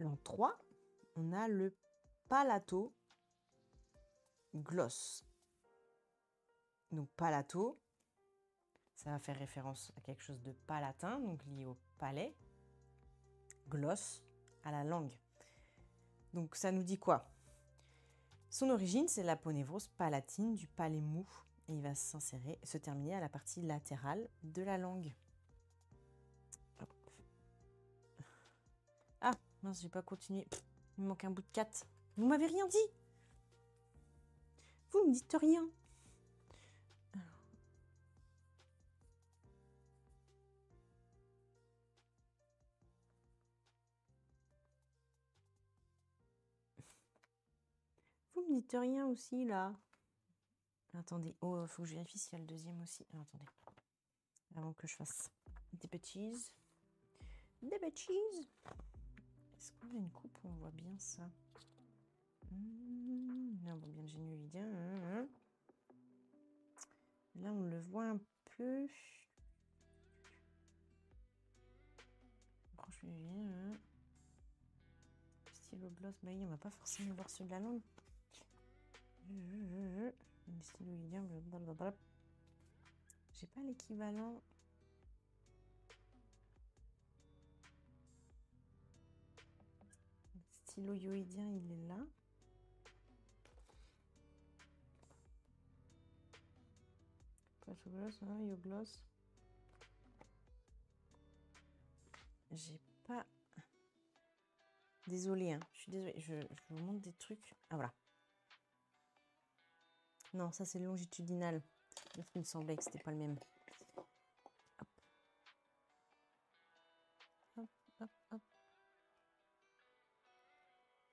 En 3, on a le palato gloss. Donc palato, ça va faire référence à quelque chose de palatin, donc lié au palais. Gloss, à la langue. Donc ça nous dit quoi? Son origine, c'est l'aponévrose palatine du palais mou. Et il va s'insérer, se terminer à la partie latérale de la langue. Hop. Ah, mince, j'ai pas continué. Pff, il me manque un bout de 4. Vous m'avez rien dit? Vous me dites rien. Vous me dites rien aussi, là. Attendez, oh, faut que je vérifie s'il y a le deuxième aussi. Ah, attendez, avant que je fasse des bêtises. Des bêtises. Est-ce qu'on a une coupe où on voit bien ça? Là, on voit bien le génuidien. Là, on le voit un peu. Franchement, stylo gloss, bah, on va pas forcément voir ceux de la langue. Stylo, J'ai pas l'équivalent. Le stylo yoïdien, il est là. Gloss, hein, Yogloss. J'ai pas. Désolée, hein. Je suis désolée. Je vous montre des trucs. Ah voilà. Non, ça c'est le longitudinal. Il me semblait que c'était pas le même. Hop. Hop, hop, hop.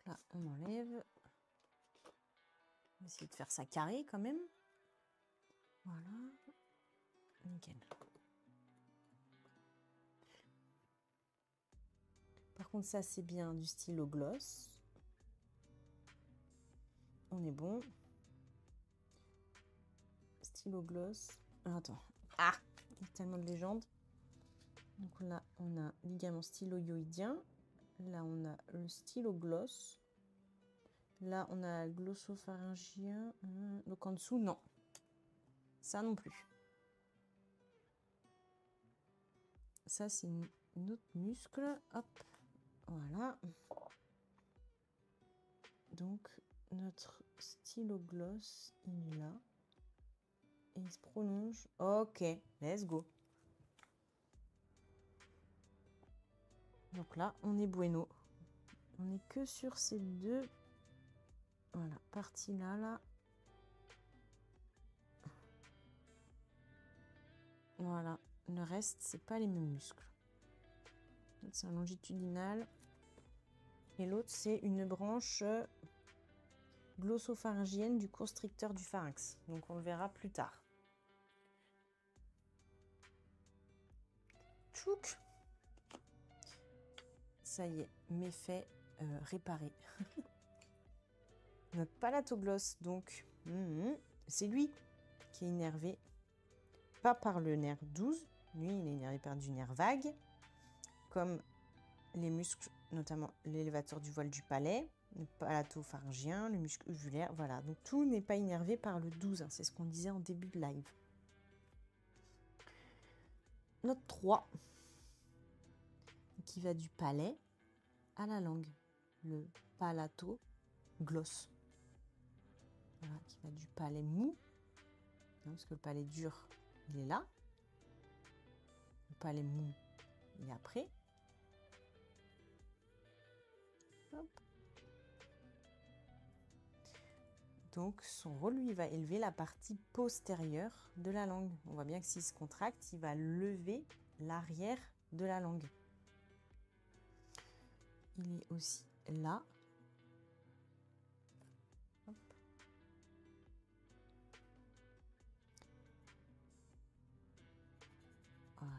Là, on enlève. On va essayer de faire ça carré quand même. Voilà. Nickel. Par contre, ça, c'est bien du stylo gloss. On est bon. Stylo gloss. Ah, attends. Ah, il y a tellement de légendes. Donc là, on a ligament stylo-yoïdien. Là, on a le stylo gloss. Là, on a glossopharyngien. Donc en dessous, non. Ça non plus. Ça, c'est une autre muscle. Hop. Voilà. Donc, notre stylo gloss, il est là. Et il se prolonge. Ok, let's go. Donc là, on est bueno. On n'est que sur ces deux. Voilà, partie là, là. Voilà. Le reste, c'est pas les mêmes muscles. C'est un longitudinal. Et l'autre, c'est une branche glossopharyngienne du constricteur du pharynx. Donc on le verra plus tard. Tchouk. Ça y est, méfait réparé. Notre palatoglosse, donc, c'est lui qui est innervé, pas par le nerf 12, lui il est innervé par du nerf vague, comme les muscles, notamment l'élévateur du voile du palais, le palatopharyngien, le muscle uvulaire, voilà. Donc tout n'est pas innervé par le 12, hein, c'est ce qu'on disait en début de live. Notre 3, qui va du palais à la langue, le palatoglosse. Voilà, qui va du palais mou, hein, parce que le palais dur, il est là. Le palais mou, il est après. Hop. Donc, son rôle, lui, va élever la partie postérieure de la langue. On voit bien que s'il se contracte, il va lever l'arrière de la langue. Il est aussi là. Hop. Voilà.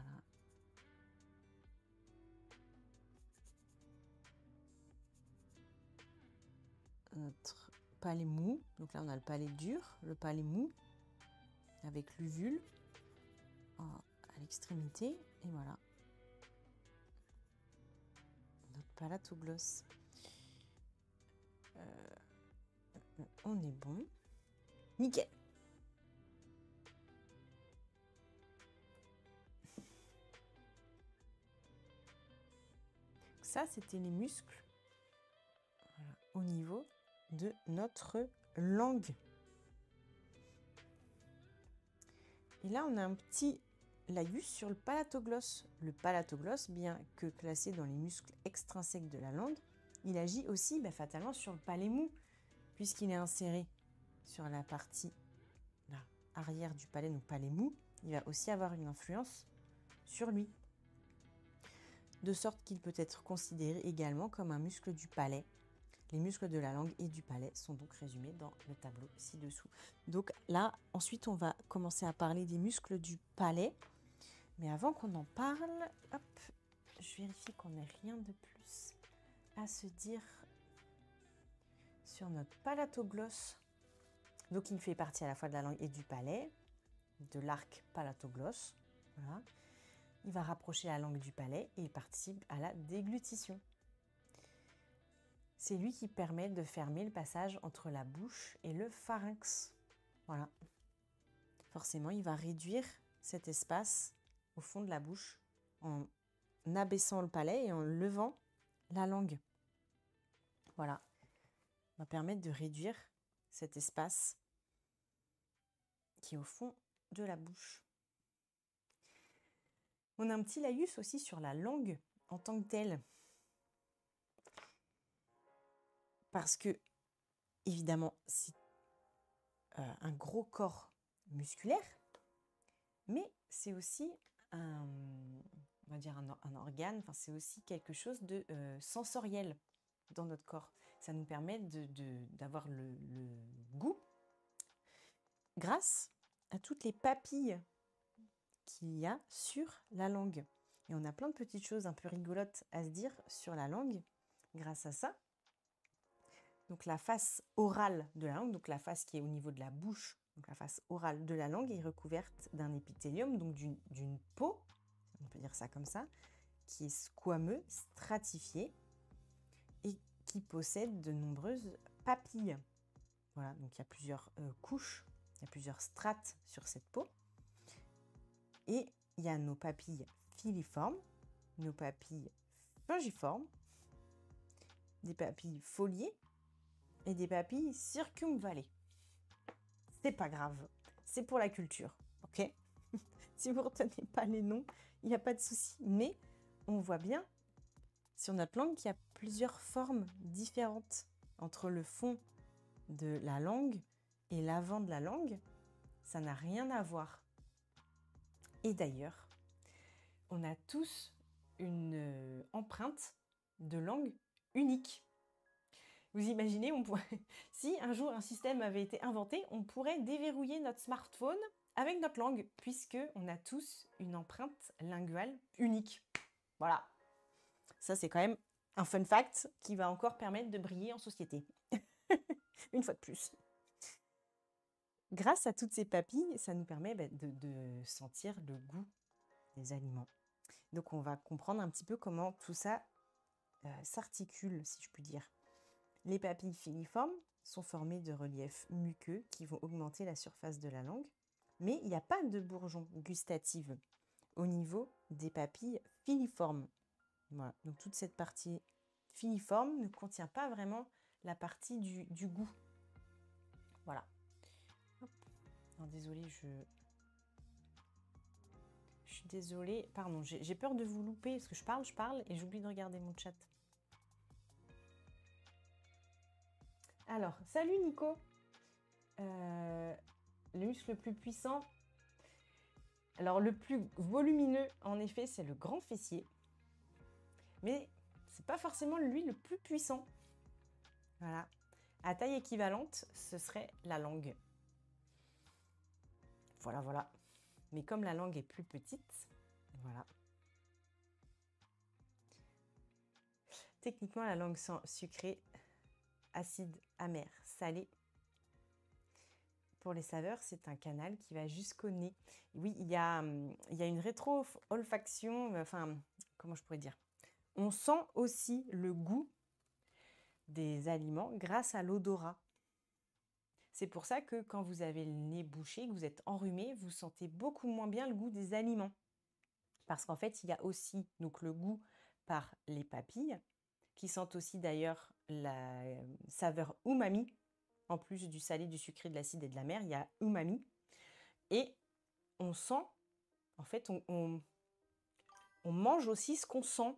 Notre palais mou. Donc là, on a le palais dur, le palais mou, avec l'uvule à l'extrémité. Et voilà. Notre palatoglosse. On est bon. Nickel. Ça, c'était les muscles, voilà, au niveau de notre langue. Et là, on a un petit laïus sur le palatoglosse. Le palatoglosse, bien que classé dans les muscles extrinsèques de la langue, il agit aussi fatalement sur le palais mou, puisqu'il est inséré sur la partie là, arrière du palais, donc palais mou. Il va aussi avoir une influence sur lui, de sorte qu'il peut être considéré également comme un muscle du palais. Les muscles de la langue et du palais sont donc résumés dans le tableau ci-dessous. Donc là, ensuite, on va commencer à parler des muscles du palais. Mais avant qu'on en parle, hop, je vérifie qu'on n'ait rien de plus à se dire sur notre palatoglosse. Donc il fait partie à la fois de la langue et du palais, de l'arc palatoglosse. Voilà. Il va rapprocher la langue du palais et il participe à la déglutition. C'est lui qui permet de fermer le passage entre la bouche et le pharynx. Voilà. Forcément, il va réduire cet espace au fond de la bouche en abaissant le palais et en levant la langue. Voilà, ça va permettre de réduire cet espace qui est au fond de la bouche. On a un petit laïus aussi sur la langue en tant que telle. Parce que, évidemment, c'est un gros corps musculaire, mais c'est aussi on va dire un organe, enfin, c'est aussi quelque chose de sensoriel dans notre corps. Ça nous permet d'avoir le goût grâce à toutes les papilles qu'il y a sur la langue. Et on a plein de petites choses un peu rigolotes à se dire sur la langue grâce à ça. Donc la face orale de la langue, donc la face qui est au niveau de la bouche, donc la face orale de la langue est recouverte d'un épithélium, donc d'une peau, on peut dire ça comme ça, qui est squameux, stratifié et qui possède de nombreuses papilles. Voilà, donc il y a plusieurs couches, il y a plusieurs strates sur cette peau. Et il y a nos papilles filiformes, nos papilles fungiformes, des papilles foliées et des papilles circumvallées. C'est pas grave, c'est pour la culture, ok? Si vous ne retenez pas les noms, il n'y a pas de souci. Mais on voit bien sur notre langue qu'il y a plusieurs formes différentes entre le fond de la langue et l'avant de la langue. Ça n'a rien à voir. Et d'ailleurs, on a tous une empreinte de langue unique. Vous imaginez, si un jour un système avait été inventé, on pourrait déverrouiller notre smartphone avec notre langue, puisqu'on a tous une empreinte linguale unique. Voilà. Ça, c'est quand même un fun fact qui va encore permettre de briller en société. Une fois de plus. Grâce à toutes ces papilles, ça nous permet de sentir le goût des aliments. Donc, on va comprendre un petit peu comment tout ça s'articule, si je puis dire. Les papilles filiformes sont formées de reliefs muqueux qui vont augmenter la surface de la langue, mais il n'y a pas de bourgeon gustatif au niveau des papilles filiformes. Voilà. Donc toute cette partie filiforme ne contient pas vraiment la partie du goût. Voilà. Hop. Non, désolée, je suis désolée. Pardon, j'ai peur de vous louper parce que je parle et j'oublie de regarder mon chat. Alors, salut Nico. Le muscle le plus puissant. Alors, le plus volumineux, en effet, c'est le grand fessier. Mais c'est pas forcément lui le plus puissant. Voilà. À taille équivalente, ce serait la langue. Voilà, voilà. Mais comme la langue est plus petite, voilà. Techniquement, la langue sucrée, acide, amer, salé. Pour les saveurs, c'est un canal qui va jusqu'au nez. Oui, il y a une rétro-olfaction, enfin, comment je pourrais dire? On sent aussi le goût des aliments grâce à l'odorat. C'est pour ça que quand vous avez le nez bouché, que vous êtes enrhumé, vous sentez beaucoup moins bien le goût des aliments. Parce qu'en fait, il y a aussi donc, le goût par les papilles, qui sentent aussi d'ailleurs la saveur umami. En plus du salé, du sucré, de l'acide et de l'amer, il y a umami. Et on sent, en fait, on mange aussi ce qu'on sent.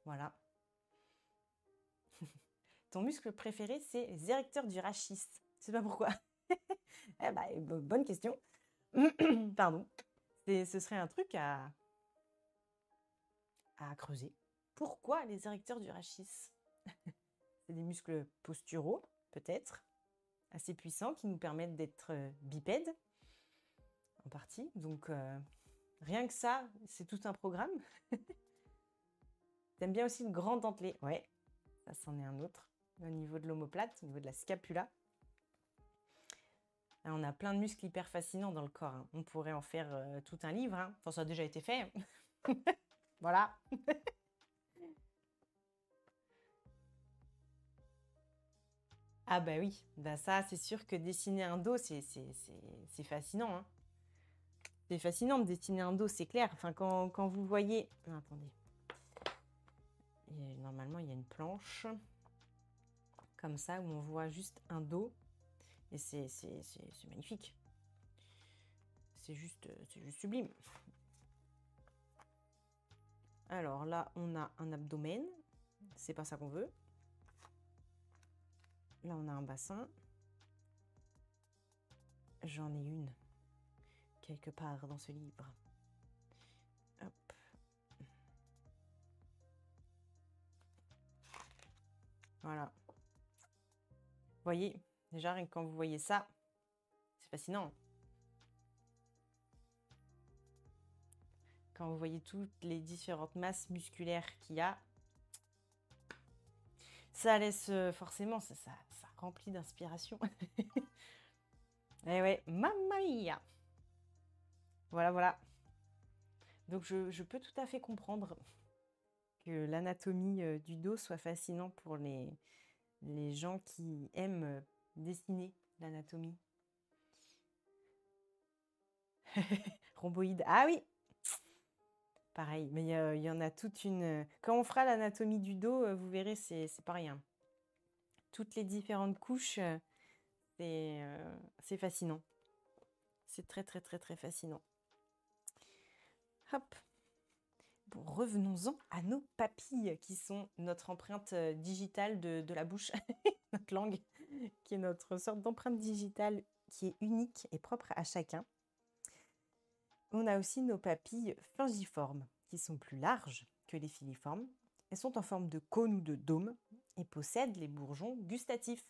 Voilà. Ton muscle préféré, c'est les érecteurs du rachis. Je sais pas pourquoi. Eh ben, bonne question. Pardon. Ce serait un truc à creuser. Pourquoi les érecteurs du rachis? C'est des muscles posturaux, peut-être, assez puissants, qui nous permettent d'être bipèdes, en partie. Donc, rien que ça, c'est tout un programme. T'aimes bien aussi le grand dentelé? Ouais, ça, c'en est un autre. Au niveau de l'omoplate, au niveau de la scapula. Là, on a plein de muscles hyper fascinants dans le corps. Hein. On pourrait en faire tout un livre. Hein. Enfin, ça a déjà été fait. Voilà. Ah bah oui, bah ça, c'est sûr que dessiner un dos, c'est fascinant. Hein. C'est fascinant de dessiner un dos, c'est clair. Enfin, quand vous voyez... Ah, attendez. Normalement, il y a une planche comme ça où on voit juste un dos. Et c'est magnifique. C'est juste sublime. Alors là, on a un abdomen. C'est pas ça qu'on veut. Là, on a un bassin. J'en ai une quelque part dans ce livre. Hop. Voilà. Vous voyez, déjà, rien que quand vous voyez ça, c'est fascinant. Quand vous voyez toutes les différentes masses musculaires qu'il y a, ça laisse forcément, ça remplit d'inspiration. Eh ouais, mamma mia! Voilà, voilà. Donc je peux tout à fait comprendre que l'anatomie du dos soit fascinant pour les gens qui aiment dessiner l'anatomie. Rhomboïde, ah oui! Pareil, mais il y en a toute une... Quand on fera l'anatomie du dos, vous verrez, c'est pas rien. Toutes les différentes couches, c'est fascinant. C'est très, très, très, très fascinant. Hop. Bon, revenons-en à nos papilles, qui sont notre empreinte digitale de la bouche, notre langue, qui est notre sorte d'empreinte digitale qui est unique et propre à chacun. On a aussi nos papilles fungiformes, qui sont plus larges que les filiformes. Elles sont en forme de cône ou de dôme et possèdent les bourgeons gustatifs.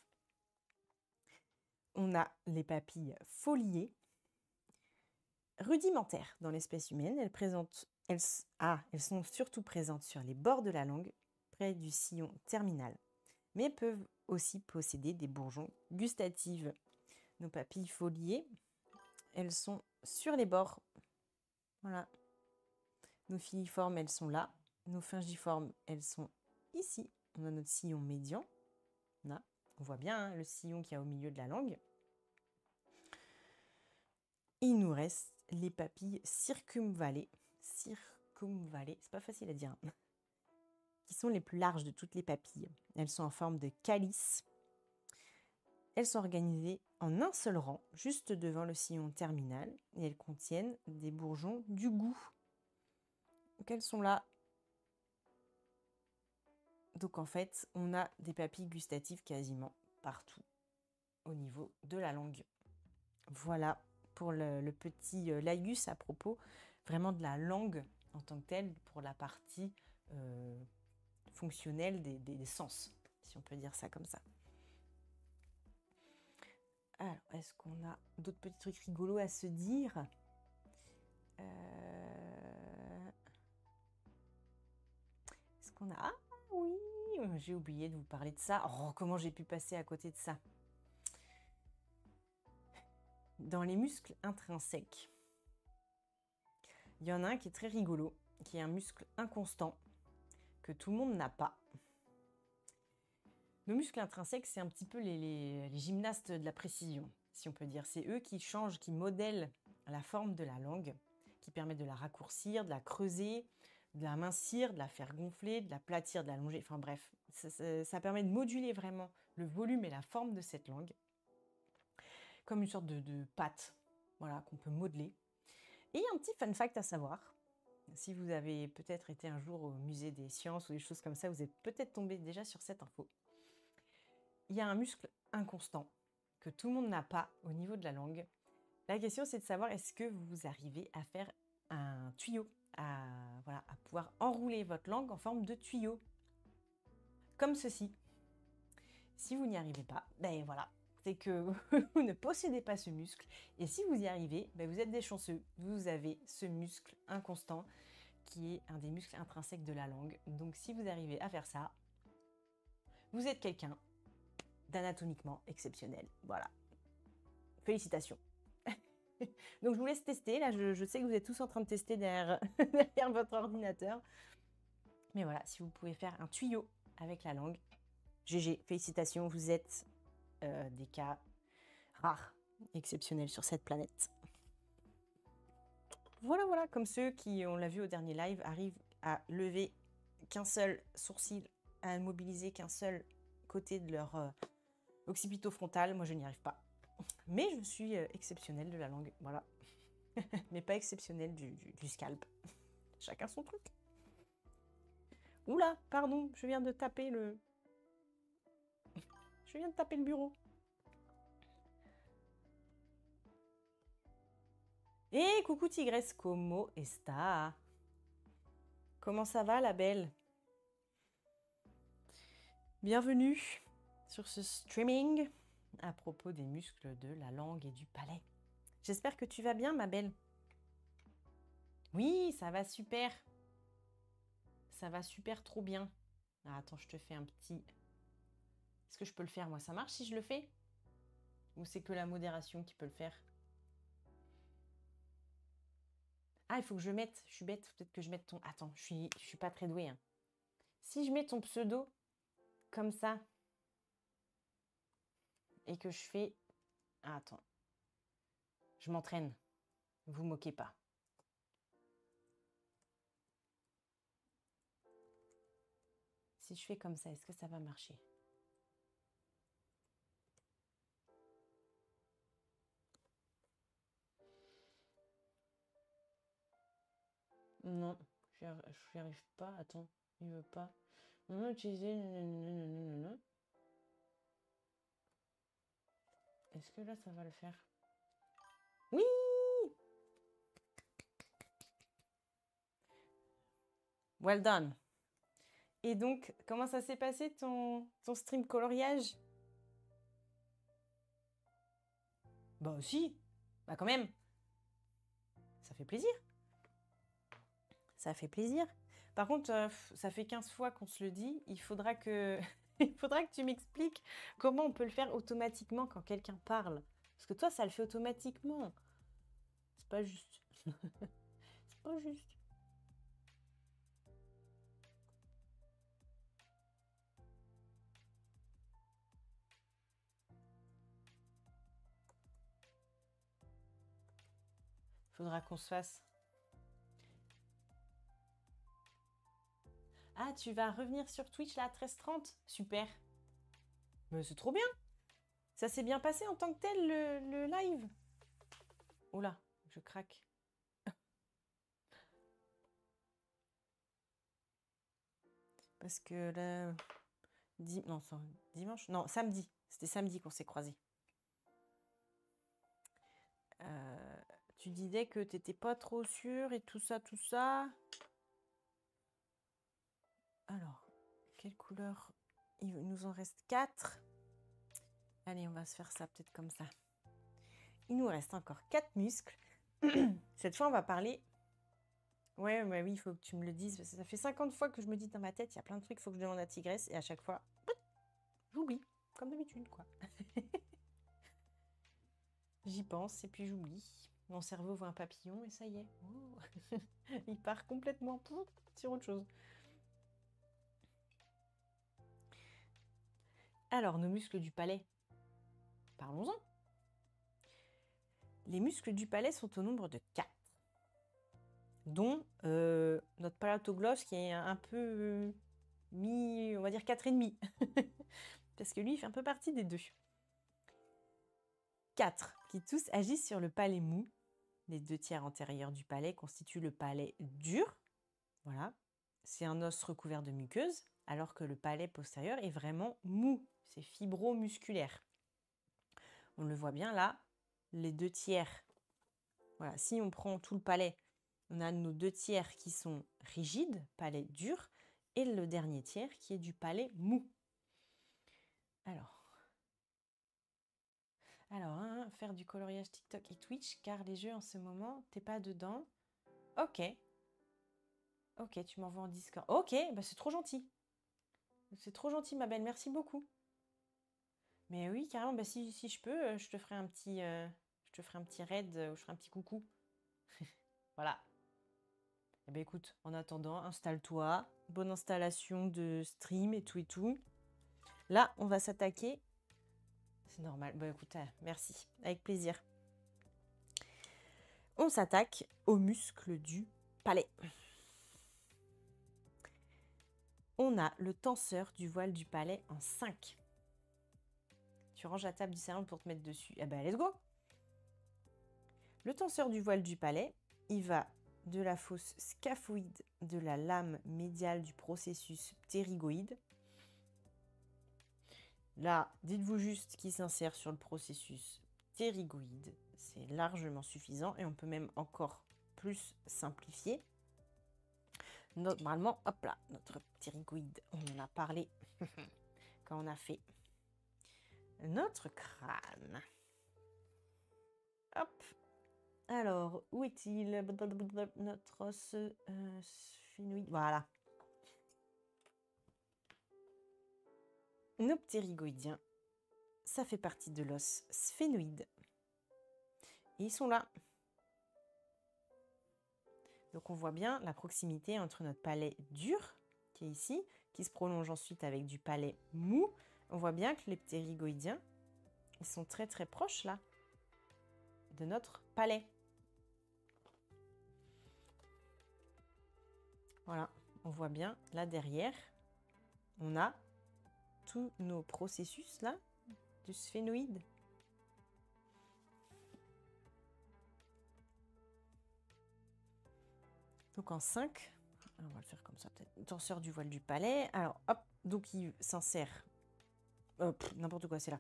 On a les papilles foliées, rudimentaires dans l'espèce humaine. Elles sont surtout présentes sur les bords de la langue, près du sillon terminal, mais peuvent aussi posséder des bourgeons gustatifs. Nos papilles foliées, elles sont sur les bords. Voilà. Nos filiformes, elles sont là. Nos fungiformes, elles sont ici. On a notre sillon médian. Là, on voit bien hein, le sillon qu'il y a au milieu de la langue. Il nous reste les papilles circumvallées. Circumvallées, c'est pas facile à dire. Hein. Qui sont les plus larges de toutes les papilles. Elles sont en forme de calice. Elles sont organisées en un seul rang, juste devant le sillon terminal, et elles contiennent des bourgeons du goût. Donc elles sont là. Donc en fait, on a des papilles gustatives quasiment partout au niveau de la langue. Voilà pour le petit laïus à propos vraiment de la langue en tant que telle, pour la partie fonctionnelle des sens, si on peut dire ça comme ça. Alors, est-ce qu'on a d'autres petits trucs rigolos à se dire Est-ce qu'on a... Ah oui, j'ai oublié de vous parler de ça. Oh, comment j'ai pu passer à côté de ça? Dans les muscles intrinsèques, il y en a un qui est très rigolo, qui est un muscle inconstant, que tout le monde n'a pas. Nos muscles intrinsèques, c'est un petit peu les gymnastes de la précision, si on peut dire. C'est eux qui changent, qui modèlent la forme de la langue, qui permettent de la raccourcir, de la creuser, de la mincir, de la faire gonfler, de la platir, de la longer. Enfin bref, ça permet de moduler vraiment le volume et la forme de cette langue, comme une sorte de pâte, voilà, qu'on peut modeler. Et un petit fun fact à savoir, si vous avez peut-être été un jour au musée des sciences ou des choses comme ça, vous êtes peut-être tombé déjà sur cette info. Il y a un muscle inconstant que tout le monde n'a pas au niveau de la langue. La question, c'est de savoir est-ce que vous arrivez à faire un tuyau, à pouvoir enrouler votre langue en forme de tuyau, comme ceci. Si vous n'y arrivez pas, ben voilà, c'est que vous ne possédez pas ce muscle. Et si vous y arrivez, ben vous êtes des chanceux. Vous avez ce muscle inconstant qui est un des muscles intrinsèques de la langue. Donc si vous arrivez à faire ça, vous êtes quelqu'un d'anatomiquement exceptionnel. Voilà. Félicitations. Donc je vous laisse tester. Là, je sais que vous êtes tous en train de tester derrière, derrière votre ordinateur. Mais voilà, si vous pouvez faire un tuyau avec la langue, GG, félicitations, vous êtes des cas rares, exceptionnels sur cette planète. Voilà, voilà, comme ceux qui, on l'a vu au dernier live, arrivent à lever qu'un seul sourcil, à mobiliser qu'un seul côté de leur occipito-frontal. Moi, je n'y arrive pas. Mais je suis exceptionnelle de la langue, voilà. Mais pas exceptionnelle du scalp. Chacun son truc. Oula, pardon, je viens de taper le... Je viens de taper le bureau. Et coucou tigresse, como está? Comment ça va la belle? Bienvenue sur ce streaming à propos des muscles de la langue et du palais. J'espère que tu vas bien ma belle. Oui, ça va super. Ça va super trop bien. Ah, attends, je te fais un petit... Est-ce que je peux le faire moi? Ça marche si je le fais? Ou c'est que la modération qui peut le faire? Ah, il faut que je mette... Je suis bête, peut-être que je mette ton... Attends, je suis pas très douée. Hein. Si je mets ton pseudo comme ça et que je fais... Ah, attends. Je m'entraîne. Vous moquez pas. Si je fais comme ça, est-ce que ça va marcher? Non, je n'y arrive pas. Attends, il veut pas. On va utiliser... Est-ce que là, ça va le faire? Oui! Well done. Et donc, comment ça s'est passé ton stream coloriage? Bah aussi, bah quand même. Ça fait plaisir. Ça fait plaisir. Par contre, ça fait 15 fois qu'on se le dit. Il faudra que, il faudra que tu m'expliques comment on peut le faire automatiquement quand quelqu'un parle. Parce que toi, ça le fait automatiquement. C'est pas juste. C'est pas juste. Faudra qu'on se fasse. Ah, tu vas revenir sur Twitch là à 13h30? Super. Mais c'est trop bien. Ça s'est bien passé en tant que tel le live. Oula, je craque. Parce que là... Non, dimanche? Non, samedi. C'était samedi qu'on s'est croisés. Tu disais que t'étais pas trop sûre et tout ça, tout ça. Alors, quelle couleur? Il nous en reste 4. Allez, on va se faire ça peut-être comme ça. Il nous reste encore 4 muscles. Cette fois, on va parler... Ouais, mais oui, il faut que tu me le dises. Parce que ça fait 50 fois que je me dis dans ma tête, il y a plein de trucs, il faut que je demande à Tigresse. Et à chaque fois, j'oublie. Comme d'habitude, quoi. J'y pense et puis j'oublie. Mon cerveau voit un papillon et ça y est. Oh. Il part complètement sur autre chose. Alors, nos muscles du palais. Parlons-en. Les muscles du palais sont au nombre de 4. Dont notre palatoglosse qui est un peu mis, on va dire 4,5. Parce que lui, il fait un peu partie des 2. 4 qui tous agissent sur le palais mou. Les 2 tiers antérieurs du palais constituent le palais dur. Voilà. C'est un os recouvert de muqueuse, alors que le palais postérieur est vraiment mou. C'est fibromusculaire. On le voit bien là, les 2 tiers. Voilà, si on prend tout le palais, on a nos 2 tiers qui sont rigides, palais dur, et le dernier tiers qui est du palais mou. Alors hein, faire du coloriage TikTok et Twitch, car les jeux en ce moment, t'es pas dedans. Ok. Ok, tu m'envoies en Discord. Ok, bah c'est trop gentil. C'est trop gentil, ma belle, merci beaucoup. Mais oui, carrément, bah si je peux, je te ferai un petit raid, ou je ferai un petit coucou. Voilà. Eh ben écoute, en attendant, installe-toi. Bonne installation de stream et tout et tout. Là, on va s'attaquer. C'est normal. Bah écoute, merci. Avec plaisir. on s'attaque aux muscles du palais. On a le tenseur du voile du palais en 5. Tu ranges la table du salon pour te mettre dessus. Eh ben, let's go! Le tenseur du voile du palais, il va de la fosse scaphoïde de la lame médiale du processus ptérygoïde. Là, dites-vous juste qu'il s'insère sur le processus ptérygoïde. C'est largement suffisant et on peut même encore plus simplifier. Normalement, hop là, notre ptérygoïde, on en a parlé quand on a fait notre crâne. Hop. Alors, où est-il? Notre os sphénoïde. Voilà. Nos ptérygoïdiens, ça fait partie de l'os sphénoïde. Et ils sont là. Donc on voit bien la proximité entre notre palais dur, qui est ici, qui se prolonge ensuite avec du palais mou. On voit bien que les ptérygoïdiens, ils sont très très proches là, de notre palais. Voilà, on voit bien là derrière, on a tous nos processus là, du sphénoïde. Donc en 5, on va le faire comme ça peut-être. Tenseur du voile du palais. Alors hop, donc il s'insère. N'importe quoi, c'est là.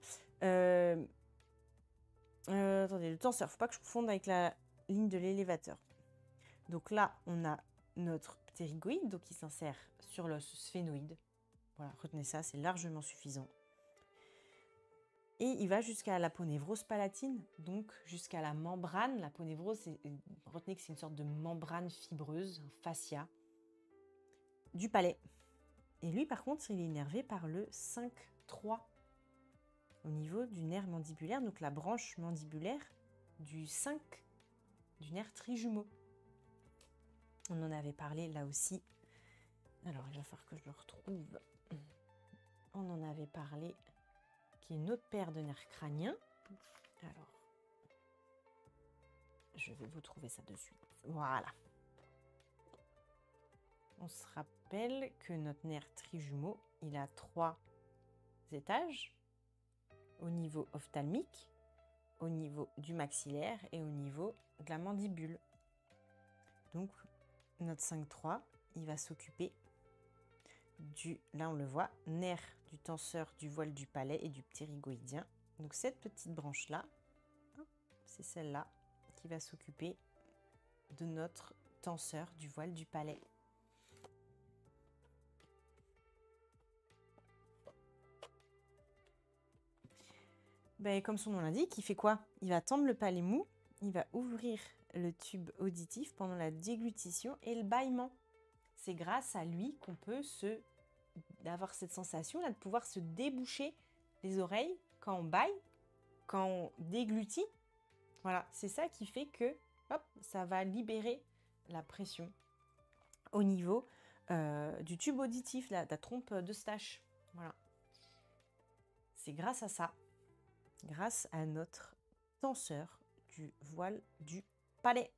Attendez, le tenseur, faut pas que je confonde avec la ligne de l'élévateur. Donc là, on a notre ptérygoïde, donc il s'insère sur l'os sphénoïde. Voilà, retenez ça, c'est largement suffisant. Et il va jusqu'à l'aponévrose palatine, donc jusqu'à la membrane. L'aponévrose, retenez que c'est une sorte de membrane fibreuse, un fascia, du palais. Et lui, par contre, il est innervé par le 5-3 au niveau du nerf mandibulaire, donc la branche mandibulaire du 5, du nerf trijumeau. On en avait parlé là aussi. Alors, il va falloir que je le retrouve. On en avait parlé, qui est une autre paire de nerfs crâniens. Alors, je vais vous trouver ça de suite. Voilà. On se rappelle que notre nerf trijumeau, il a 3 étages au niveau ophtalmique, au niveau du maxillaire et au niveau de la mandibule. Donc, notre 5-3, il va s'occuper du, là on le voit, nerf du tenseur du voile du palais et du ptérygoïdien. Donc cette petite branche-là, c'est celle-là qui va s'occuper de notre tenseur du voile du palais. Ben, comme son nom l'indique, il fait quoi? Il va tendre le palais mou, il va ouvrir le tube auditif pendant la déglutition et le bâillement. C'est grâce à lui qu'on peut avoir cette sensation là de pouvoir se déboucher les oreilles quand on bâille, quand on déglutit. Voilà, c'est ça qui fait que hop, ça va libérer la pression au niveau du tube auditif, de la trompe d'Eustache. Voilà. C'est grâce à ça, grâce à notre tenseur du voile du palais.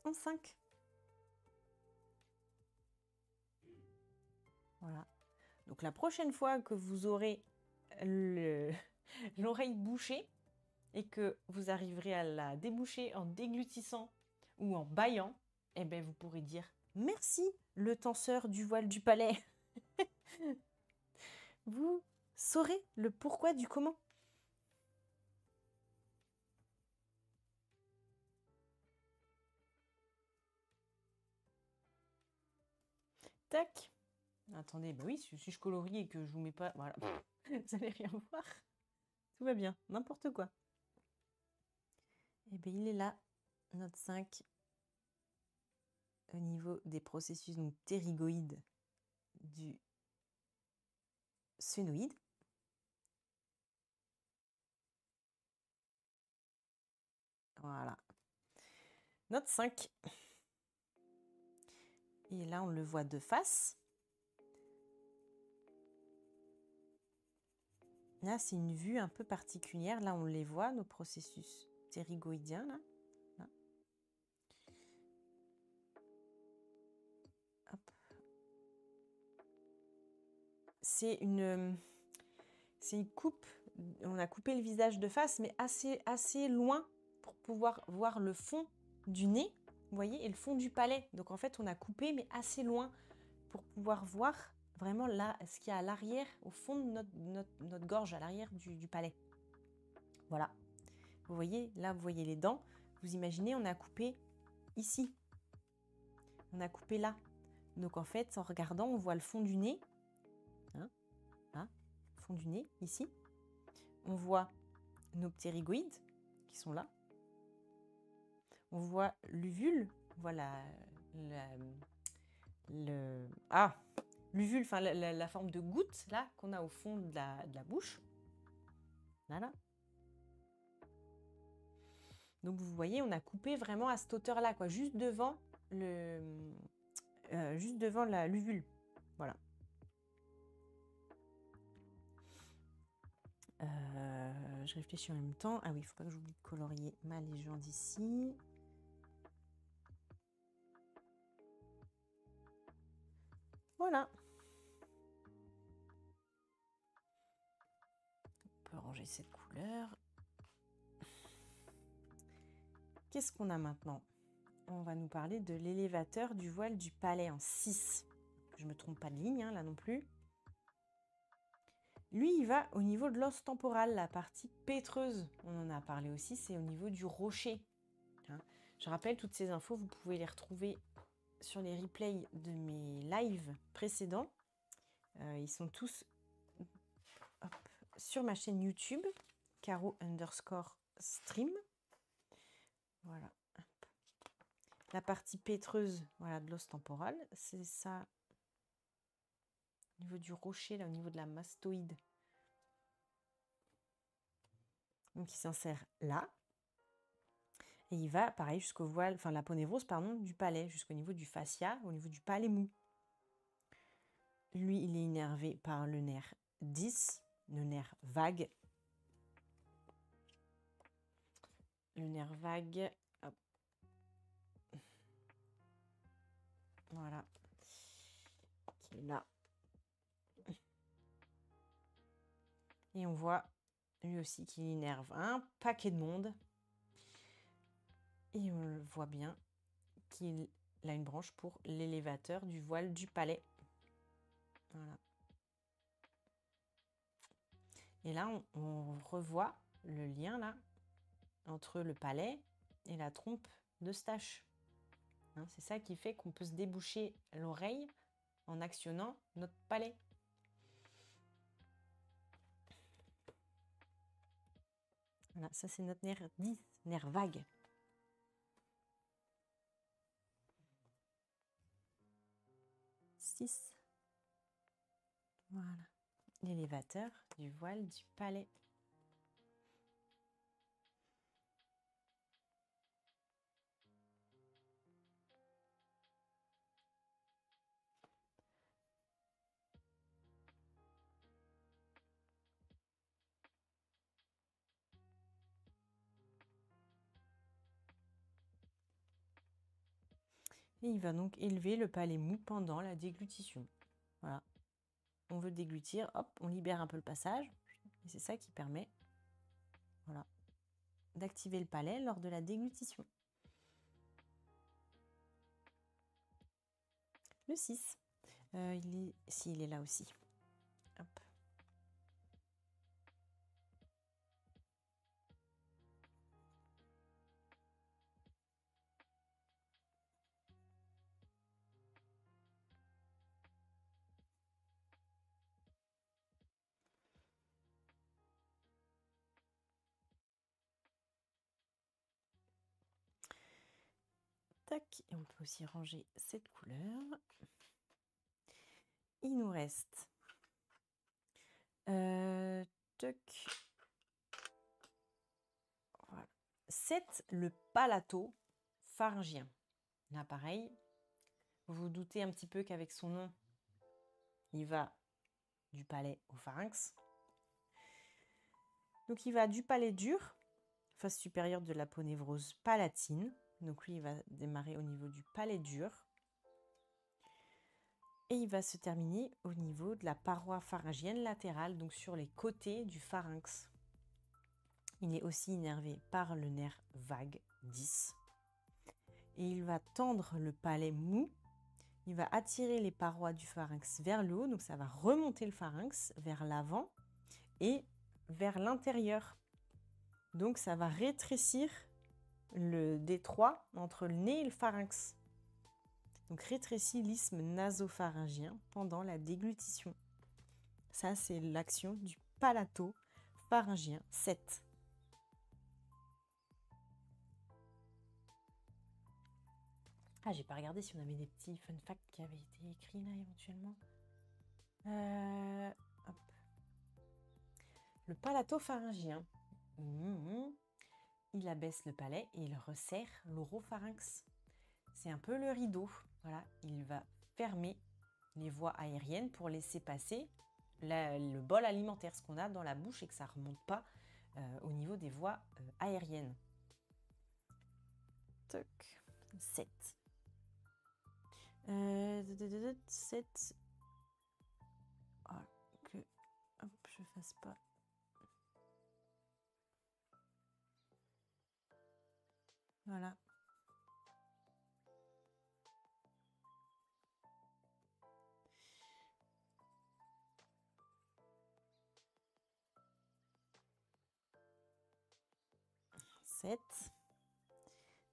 En 5. Voilà. Donc la prochaine fois que vous aurez l'oreille bouchée et que vous arriverez à la déboucher en déglutissant ou en bâillant, eh bien vous pourrez dire merci le tenseur du voile du palais. Vous saurez le pourquoi du comment. Tac. Attendez, bah oui, si je colorie et que je vous mets pas, voilà, vous allez rien voir. Tout va bien, n'importe quoi. Et bien il est là, notre 5, au niveau des processus donc, ptérygoïdes du sphénoïde. Voilà. Notre 5. Et là, on le voit de face. Là, c'est une vue un peu particulière. Là, on les voit, nos processus ptérygoïdien, là. Là. C'est une coupe. On a coupé le visage de face, mais assez loin pour pouvoir voir le fond du nez, vous voyez, et le fond du palais. Donc en fait, on a coupé, mais assez loin pour pouvoir voir vraiment là ce qu'il y a à l'arrière, au fond de notre gorge, à l'arrière du palais. Voilà. Vous voyez, là, vous voyez les dents. Vous imaginez, on a coupé ici. On a coupé là. Donc en fait, en regardant, on voit le fond du nez. Hein, là, fond du nez, ici. On voit nos ptérygoïdes qui sont là. On voit l'uvule, voilà l'uvule, enfin la forme de goutte là qu'on a au fond de la bouche. Voilà. Donc vous voyez, on a coupé vraiment à cette hauteur-là, quoi, juste devant l'uvule. Voilà. Je réfléchis en même temps. Ah oui, il ne faut pas que j'oublie de colorier ma légende ici. Voilà. On peut ranger cette couleur. Qu'est-ce qu'on a maintenant? On va nous parler de l'élévateur du voile du palais en 6. Je ne me trompe pas de ligne, hein, là non plus. Lui, il va au niveau de l'os temporal, la partie pétreuse. On en a parlé aussi, c'est au niveau du rocher. Hein. Je rappelle, toutes ces infos, vous pouvez les retrouver sur les replays de mes lives précédents. Ils sont tous sur ma chaîne YouTube, Caro_stream. Voilà. La partie pétreuse, voilà, de l'os temporal, c'est ça. Au niveau du rocher, là, au niveau de la mastoïde. Donc il s'insère là. Et il va, pareil, jusqu'au voile, enfin la ponévrose, pardon, du palais, jusqu'au niveau du fascia, au niveau du palais mou. Lui, il est innervé par le nerf 10, le nerf vague. Le nerf vague, hop. Voilà, qui est là. Et on voit lui aussi qu'il innerve un paquet de monde. Et on le voit bien qu'il a une branche pour l'élévateur du voile du palais. Voilà. Et là, on revoit le lien là entre le palais et la trompe d'Eustache. Hein, c'est ça qui fait qu'on peut se déboucher l'oreille en actionnant notre palais. Voilà, ça c'est notre nerf 10, nerf vague. Voilà, l'élévateur du voile du palais. Et il va donc élever le palais mou pendant la déglutition. Voilà. On veut déglutir, hop, on libère un peu le passage. Et c'est ça qui permet, voilà, d'activer le palais lors de la déglutition. Le 6, il est là aussi. Hop. Tac, et on peut aussi ranger cette couleur. Il nous reste toc. Voilà. 7, le palato pharyngien. Là, pareil, vous vous doutez un petit peu qu'avec son nom, il va du palais au pharynx. Donc, il va du palais dur, face supérieure de l'aponévrose palatine. Donc lui, il va démarrer au niveau du palais dur. Et il va se terminer au niveau de la paroi pharyngienne latérale, donc sur les côtés du pharynx. Il est aussi innervé par le nerf vague 10. Et il va tendre le palais mou. Il va attirer les parois du pharynx vers le haut, donc ça va remonter le pharynx vers l'avant et vers l'intérieur. Donc ça va rétrécir le détroit entre le nez et le pharynx. Donc rétrécit l'isthme nasopharyngien pendant la déglutition. Ça, c'est l'action du palato-pharyngien 7. Ah, j'ai pas regardé si on avait des petits fun facts qui avaient été écrits là éventuellement. Hop. Le palatopharyngien, il abaisse le palais et il resserre l'oropharynx. C'est un peu le rideau. Voilà, il va fermer les voies aériennes pour laisser passer le bol alimentaire, ce qu'on a dans la bouche et que ça ne remonte pas au niveau des voies aériennes. Toc. 7. 7. Oh, que hop, je fasse pas. Voilà.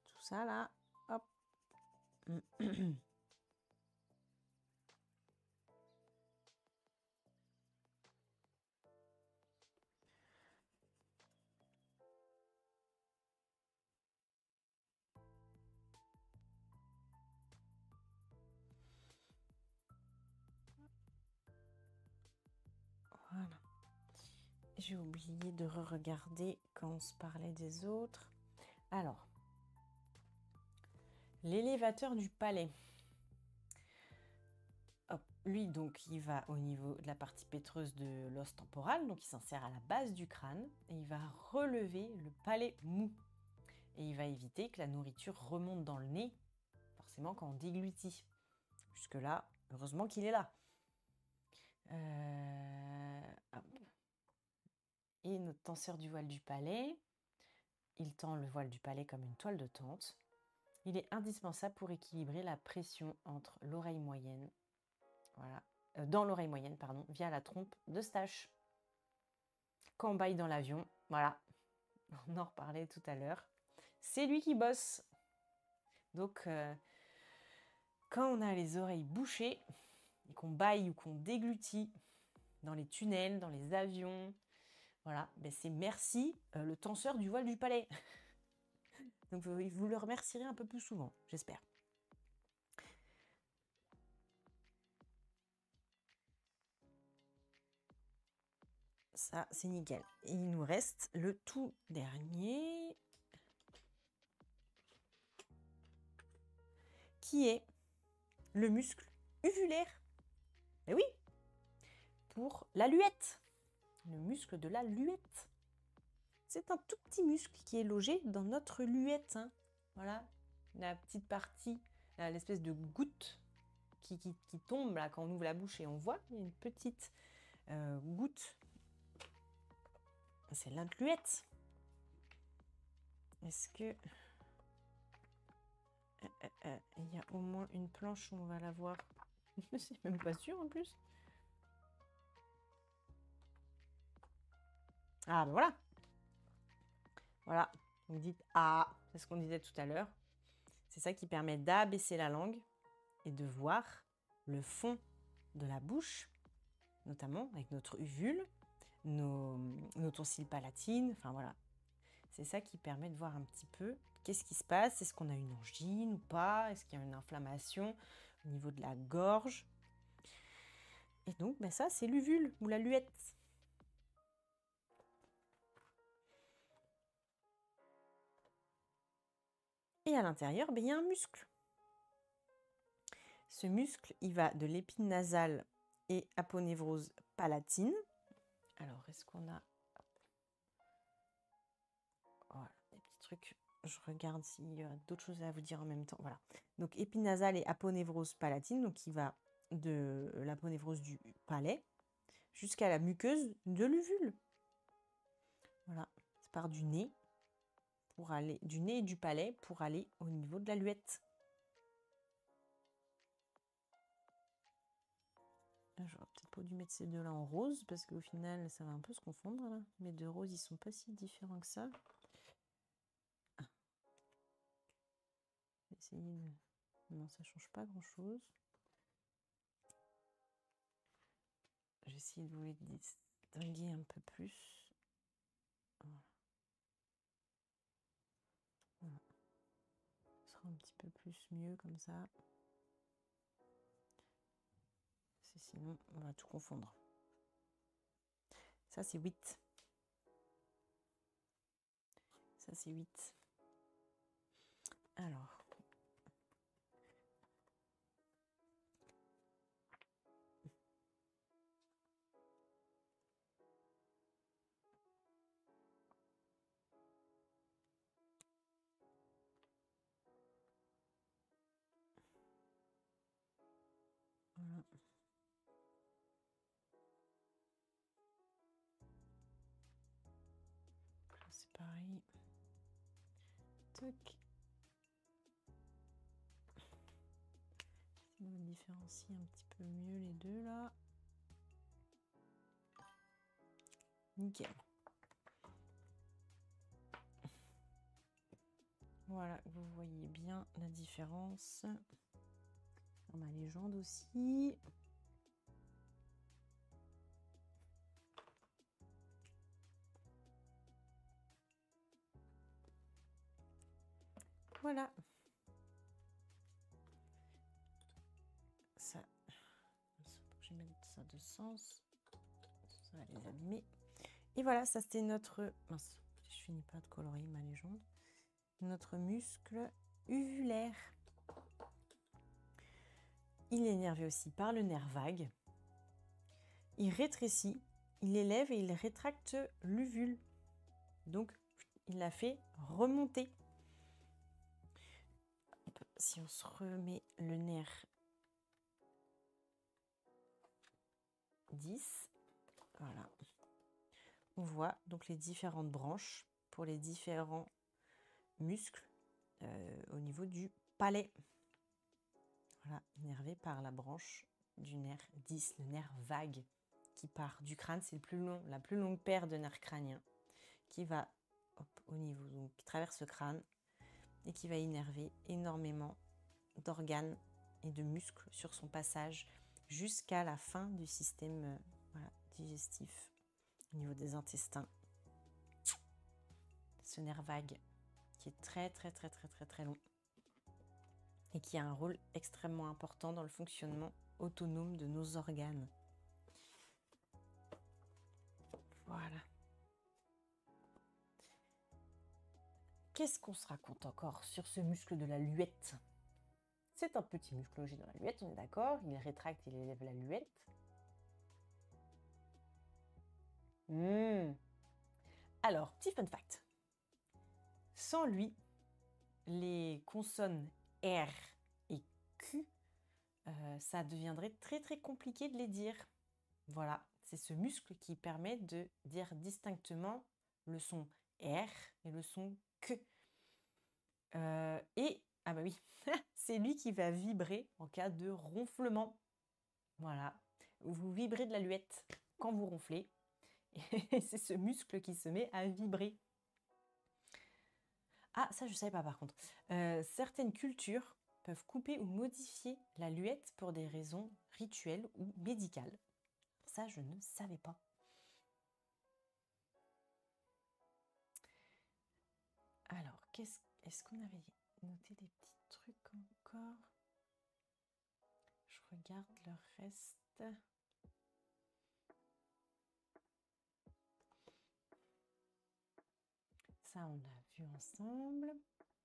Tout ça là, hop. Voilà. J'ai oublié de re-regarder quand on se parlait des autres. Alors, l'élévateur du palais. Hop, lui, donc, il va au niveau de la partie pétreuse de l'os temporal, donc il s'insère à la base du crâne, et il va relever le palais mou. Et il va éviter que la nourriture remonte dans le nez, forcément quand on déglutit. Jusque-là, heureusement qu'il est là. Et notre tenseur du voile du palais, il tend le voile du palais comme une toile de tente. Il est indispensable pour équilibrer la pression entre l'oreille moyenne, voilà, dans l'oreille moyenne, pardon, via la trompe d'Eustache. Quand on baille dans l'avion, voilà, on en reparlait tout à l'heure, c'est lui qui bosse. Donc, quand on a les oreilles bouchées et qu'on baille ou qu'on déglutit dans les tunnels, dans les avions, voilà, ben c'est merci le tenseur du voile du palais. Donc vous le remercierez un peu plus souvent, j'espère. Ça, c'est nickel. Et il nous reste le tout dernier, qui est le muscle uvulaire. Eh oui, pour la luette. Le muscle de la luette. C'est un tout petit muscle qui est logé dans notre luette. Hein. Voilà, la petite partie, l'espèce de goutte qui tombe là quand on ouvre la bouche et on voit une petite goutte. C'est notre luette. Est-ce que il y a au moins une planche où on va la voir? C'est même pas sûr en plus. Ah ben voilà. Voilà, vous dites ah, c'est ce qu'on disait tout à l'heure. C'est ça qui permet d'abaisser la langue et de voir le fond de la bouche, notamment avec notre uvule, nos tonsilles palatines, enfin voilà. C'est ça qui permet de voir un petit peu qu'est-ce qui se passe, est-ce qu'on a une angine ou pas, est-ce qu'il y a une inflammation au niveau de la gorge. Et donc ben ça c'est l'uvule ou la luette. Et à l'intérieur, ben, il y a un muscle. Ce muscle, il va de l'épine nasale et aponévrose palatine. Alors, est-ce qu'on a... Voilà. truc. Je regarde s'il y a d'autres choses à vous dire en même temps. Voilà. Donc, épinasale et aponévrose palatine. Donc, qui va de l'aponévrose du palais jusqu'à la muqueuse de l'uvule. Voilà. Ça part du nez et du palais pour aller au niveau de la luette. J'aurais peut-être pas dû mettre ces deux-là en rose parce qu'au final, ça va un peu se confondre. Là. Mes deux roses, ils sont pas si différents que ça. Ah. Je vais essayer de... Non, ça change pas grand-chose. J'ai essayé de vous les distinguer un peu plus. Voilà. Voilà. Ce sera un petit peu plus mieux comme ça. Sinon, on va tout confondre. Ça, c'est 8. Ça, c'est 8. Alors. Voilà. C'est pareil. Toc. On différencie un petit peu mieux les deux là. Nickel. Voilà, vous voyez bien la différence. Dans ma légende aussi. Voilà. Ça, je vais mettre ça de sens. Ça va les abîmer. Et voilà, ça c'était notre... Mince, je finis pas de colorier ma légende. Notre muscle uvulaire. Il est énervé aussi par le nerf vague. Il rétrécit, il élève et il rétracte l'uvule. Donc, il la fait remonter. Si on se remet le nerf 10, voilà. On voit donc les différentes branches pour les différents muscles au niveau du palais. Voilà, innervé par la branche du nerf 10, le nerf vague qui part du crâne. C'est le plus long, la plus longue paire de nerfs crâniens qui va au niveau, donc qui traverse le crâne et qui va innerver énormément d'organes et de muscles sur son passage jusqu'à la fin du système digestif au niveau des intestins. Ce nerf vague qui est très très très très très très long et qui a un rôle extrêmement important dans le fonctionnement autonome de nos organes. Voilà. Qu'est-ce qu'on se raconte encore sur ce muscle de la luette? C'est un petit muscle logé dans la luette, on est d'accord. Il rétracte, il élève la luette. Alors, petit fun fact. Sans lui, les consonnes R et Q, ça deviendrait très très compliqué de les dire. Voilà, c'est ce muscle qui permet de dire distinctement le son R et le son Q. Ah bah oui, c'est lui qui va vibrer en cas de ronflement. Voilà, vous vibrez de la luette quand vous ronflez. Et c'est ce muscle qui se met à vibrer. Ah, ça je ne savais pas par contre. Certaines cultures peuvent couper ou modifier la luette pour des raisons rituelles ou médicales. Ça, je ne savais pas. Alors, est-ce qu'on avait noté des petits trucs encore? Je regarde le reste. Ça, on a vu ensemble.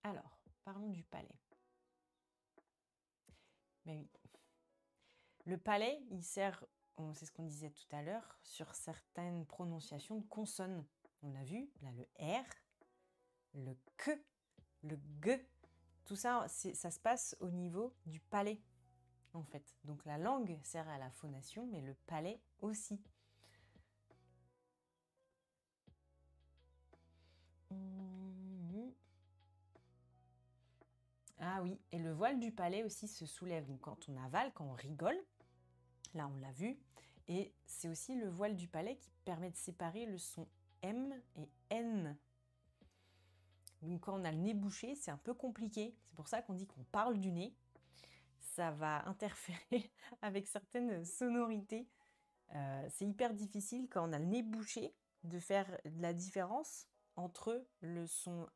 Alors, parlons du palais. Mais oui. Le palais, il sert, c'est ce qu'on disait tout à l'heure, sur certaines prononciations de consonnes. On l'a vu, là, le R, le que, le g. Tout ça, ça se passe au niveau du palais, en fait. Donc la langue sert à la phonation, mais le palais aussi. Ah oui, et le voile du palais aussi se soulève. Donc quand on avale, quand on rigole, là on l'a vu, et c'est aussi le voile du palais qui permet de séparer le son M et N. Donc quand on a le nez bouché, c'est un peu compliqué. C'est pour ça qu'on dit qu'on parle du nez. Ça va interférer avec certaines sonorités. C'est hyper difficile quand on a le nez bouché de faire la différence entre le son,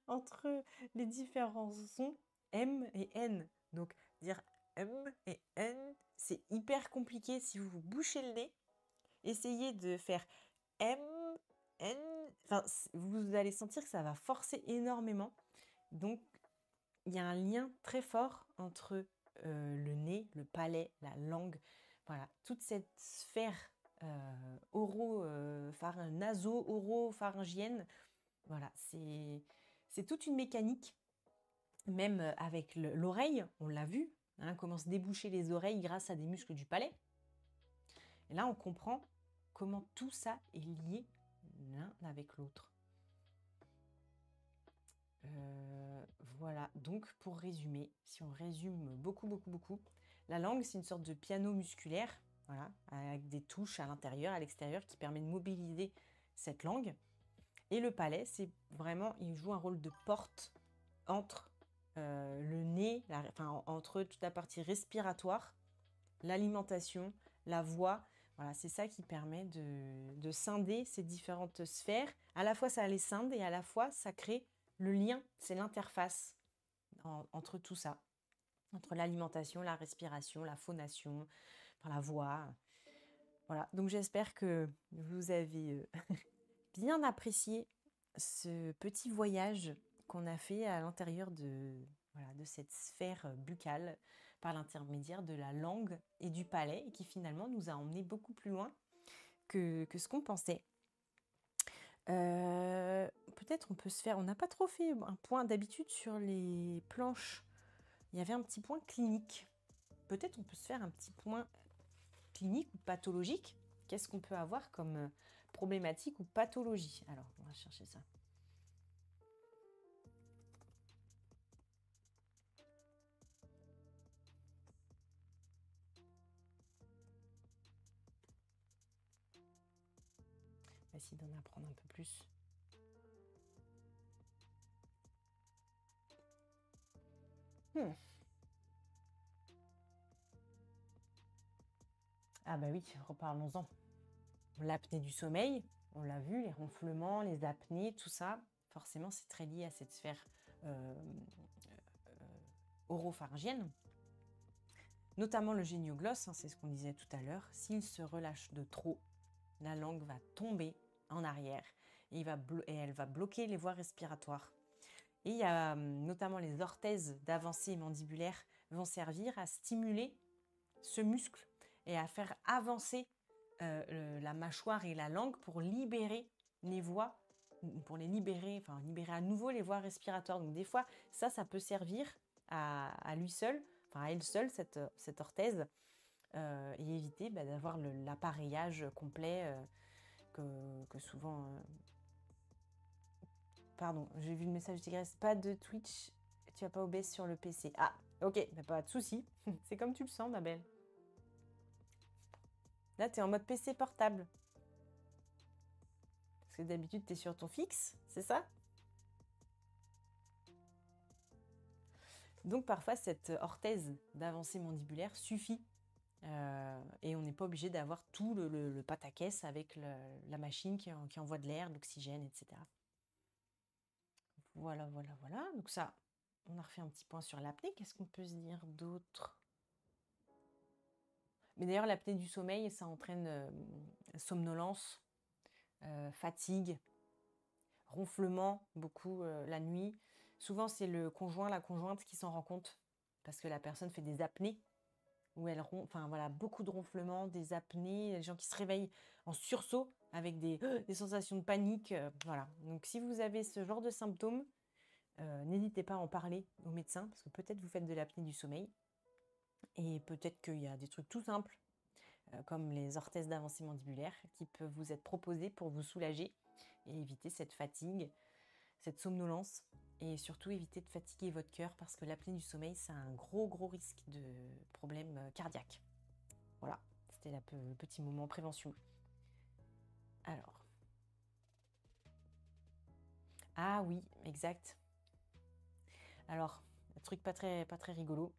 entre les différents sons M et N. Donc dire M et N, c'est hyper compliqué si vous vous bouchez le nez. Essayez de faire M, N. Enfin, vous allez sentir que ça va forcer énormément. Donc, il y a un lien très fort entre le nez, le palais, la langue. Voilà, toute cette sphère naso-oro-pharyngienne. Voilà, c'est toute une mécanique. Même avec l'oreille, on l'a vu, hein, comment se déboucher les oreilles grâce à des muscles du palais. Et là, on comprend comment tout ça est lié l'un avec l'autre. Voilà, donc pour résumer, si on résume beaucoup, la langue, c'est une sorte de piano musculaire, voilà, avec des touches à l'intérieur, à l'extérieur, qui permet de mobiliser cette langue. Et le palais, c'est vraiment, il joue un rôle de porte entre le nez, entre toute la partie respiratoire, l'alimentation, la voix. Voilà, c'est ça qui permet de scinder ces différentes sphères. À la fois, ça les scinde et à la fois, ça crée le lien, c'est l'interface entre tout ça, entre l'alimentation, la respiration, la phonation, la voix. Voilà, donc j'espère que vous avez bien apprécié ce petit voyage qu'on a fait à l'intérieur de cette sphère buccale par l'intermédiaire de la langue et du palais et qui finalement nous a emmenés beaucoup plus loin que ce qu'on pensait. Peut-être on peut se faire, on n'a pas trop fait un point d'habitude sur les planches. Il y avait un petit point clinique. Peut-être on peut se faire un petit point clinique ou pathologique. Qu'est-ce qu'on peut avoir comme problématique ou pathologie? Alors, on va chercher ça. On va essayer d'en apprendre un peu plus. Ah bah oui, reparlons-en. L'apnée du sommeil, on l'a vu, les ronflements, les apnées, tout ça, forcément c'est très lié à cette sphère oropharyngienne. Notamment le génioglosse, hein, c'est ce qu'on disait tout à l'heure. S'il se relâche de trop, la langue va tomber en arrière et elle va bloquer les voies respiratoires. Et il y a notamment les orthèses d'avancée mandibulaire vont servir à stimuler ce muscle et à faire avancer la mâchoire et la langue pour libérer les voies, pour libérer à nouveau les voies respiratoires. Donc des fois, ça peut servir à lui seul, à elle seule, cette orthèse, et éviter d'avoir l'appareillage complet que souvent... Pardon, j'ai vu le message digresse. Pas de Twitch, tu vas pas OBS sur le PC. Ah, ok, pas de souci. C'est comme tu le sens, ma belle. Là, tu es en mode PC portable. Parce que d'habitude, tu es sur ton fixe, c'est ça? Donc parfois, cette orthèse d'avancée mandibulaire suffit. Et on n'est pas obligé d'avoir tout le pataquès avec la machine qui envoie de l'air, de l'oxygène, etc. Voilà. Donc ça, on a refait un petit point sur l'apnée. Qu'est-ce qu'on peut se dire d'autre? Mais d'ailleurs, l'apnée du sommeil, ça entraîne somnolence, fatigue, ronflement, beaucoup la nuit. Souvent, c'est le conjoint, la conjointe qui s'en rend compte parce que la personne fait des apnées où enfin voilà, beaucoup de ronflements, des apnées, des gens qui se réveillent en sursaut avec des sensations de panique. Voilà. Donc si vous avez ce genre de symptômes, n'hésitez pas à en parler au médecin, parce que peut-être vous faites de l'apnée du sommeil, et peut-être qu'il y a des trucs tout simples, comme les orthèses d'avancée mandibulaire, qui peuvent vous être proposés pour vous soulager et éviter cette fatigue, cette somnolence, et surtout éviter de fatiguer votre cœur, parce que l'apnée du sommeil, c'est un gros risque de problème cardiaque. Voilà, c'était le petit moment prévention. Alors, ah oui, exact. Alors, un truc pas très rigolo.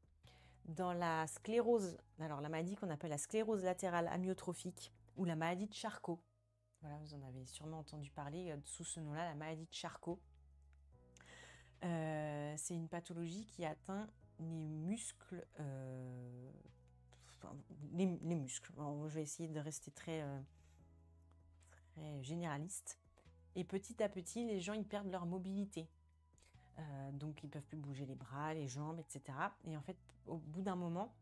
Dans la sclérose, alors la maladie qu'on appelle la sclérose latérale amyotrophique ou la maladie de Charcot, voilà, vous en avez sûrement entendu parler sous ce nom-là, la maladie de Charcot. C'est une pathologie qui atteint les muscles, les muscles. Alors, je vais essayer de rester très généraliste. Et petit à petit, les gens ils perdent leur mobilité. Donc ils ne peuvent plus bouger les bras, les jambes, etc. Et en fait, au bout d'un moment,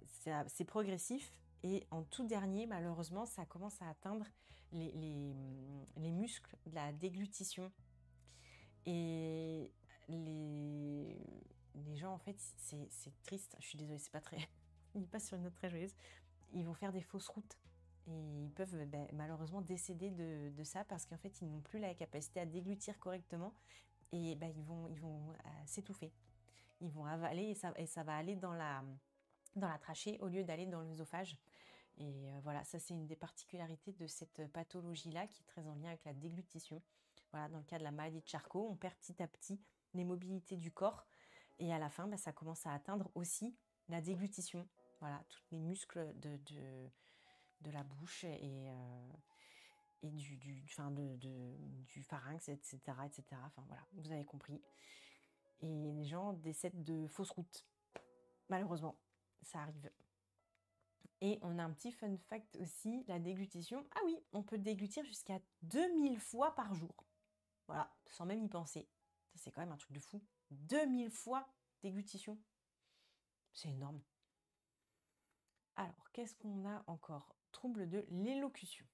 c'est progressif. Et en tout dernier, malheureusement, ça commence à atteindre les muscles de la déglutition. Et les gens, en fait, c'est triste. Je suis désolée, c'est pas très... Il passe sur une note très joyeuse. Ils vont faire des fausses routes. Et ils peuvent malheureusement décéder de ça, parce qu'en fait, ils n'ont plus la capacité à déglutir correctement. Et ils vont s'étouffer. Ils vont avaler, et ça va aller dans la trachée au lieu d'aller dans l'œsophage. Et voilà, ça c'est une des particularités de cette pathologie-là, qui est très en lien avec la déglutition. Voilà, dans le cas de la maladie de Charcot, on perd petit à petit les mobilités du corps, et à la fin, ça commence à atteindre aussi la déglutition. Voilà, tous les muscles de la bouche et du pharynx, etc., etc. Enfin voilà, vous avez compris. Et les gens décèdent de fausses routes. Malheureusement, ça arrive. Et on a un petit fun fact aussi, la déglutition. Ah oui, on peut déglutir jusqu'à 2000 fois par jour. Voilà, sans même y penser. Ça, c'est quand même un truc de fou. 2000 fois déglutition. C'est énorme. Alors, qu'est-ce qu'on a encore? Trouble de l'élocution.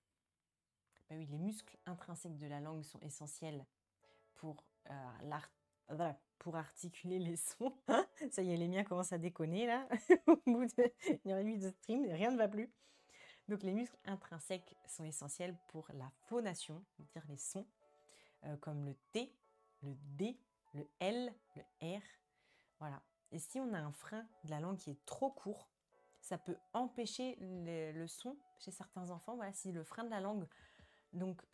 Ben oui, les muscles intrinsèques de la langue sont essentiels pour pour articuler les sons. Ça y est, les miens commencent à déconner là. Au bout d'une heure et demie de stream, rien ne va plus. Donc les muscles intrinsèques sont essentiels pour la phonation, dire les sons, comme le T, le D, le L, le R. Voilà. Et si on a un frein de la langue qui est trop court, ça peut empêcher le son chez certains enfants. Voilà, si le frein de la langue, donc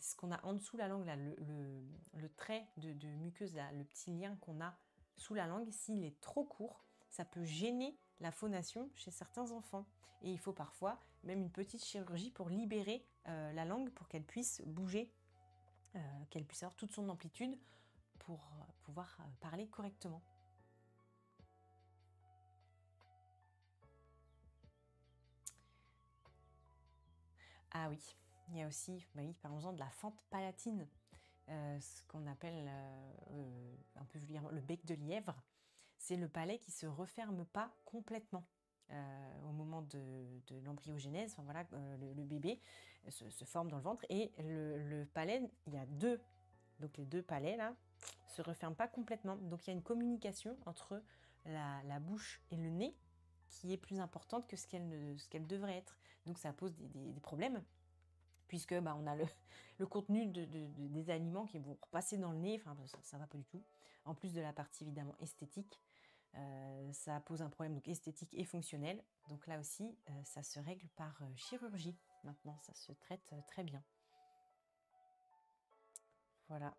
ce qu'on a en dessous la langue, là, le trait de muqueuse, là, le petit lien qu'on a sous la langue, s'il est trop court, ça peut gêner la phonation chez certains enfants. Et il faut parfois même une petite chirurgie pour libérer la langue, pour qu'elle puisse bouger, qu'elle puisse avoir toute son amplitude pour pouvoir parler correctement. Ah oui, il y a aussi, parlons-en de la fente palatine, ce qu'on appelle un peu vulgairement le bec de lièvre. C'est le palais qui ne se referme pas complètement au moment de l'embryogénèse. Enfin, voilà, le bébé se forme dans le ventre, et le palais, il y a deux, donc les deux palais là, se referment pas complètement. Donc il y a une communication entre la bouche et le nez qui est plus importante que ce qu'elle devrait être. Donc ça pose des problèmes, puisque on a le contenu des aliments qui vont repasser dans le nez. Enfin, ça va pas du tout. En plus de la partie évidemment esthétique, ça pose un problème donc esthétique et fonctionnel. Donc là aussi, ça se règle par chirurgie. Maintenant, ça se traite très bien. Voilà.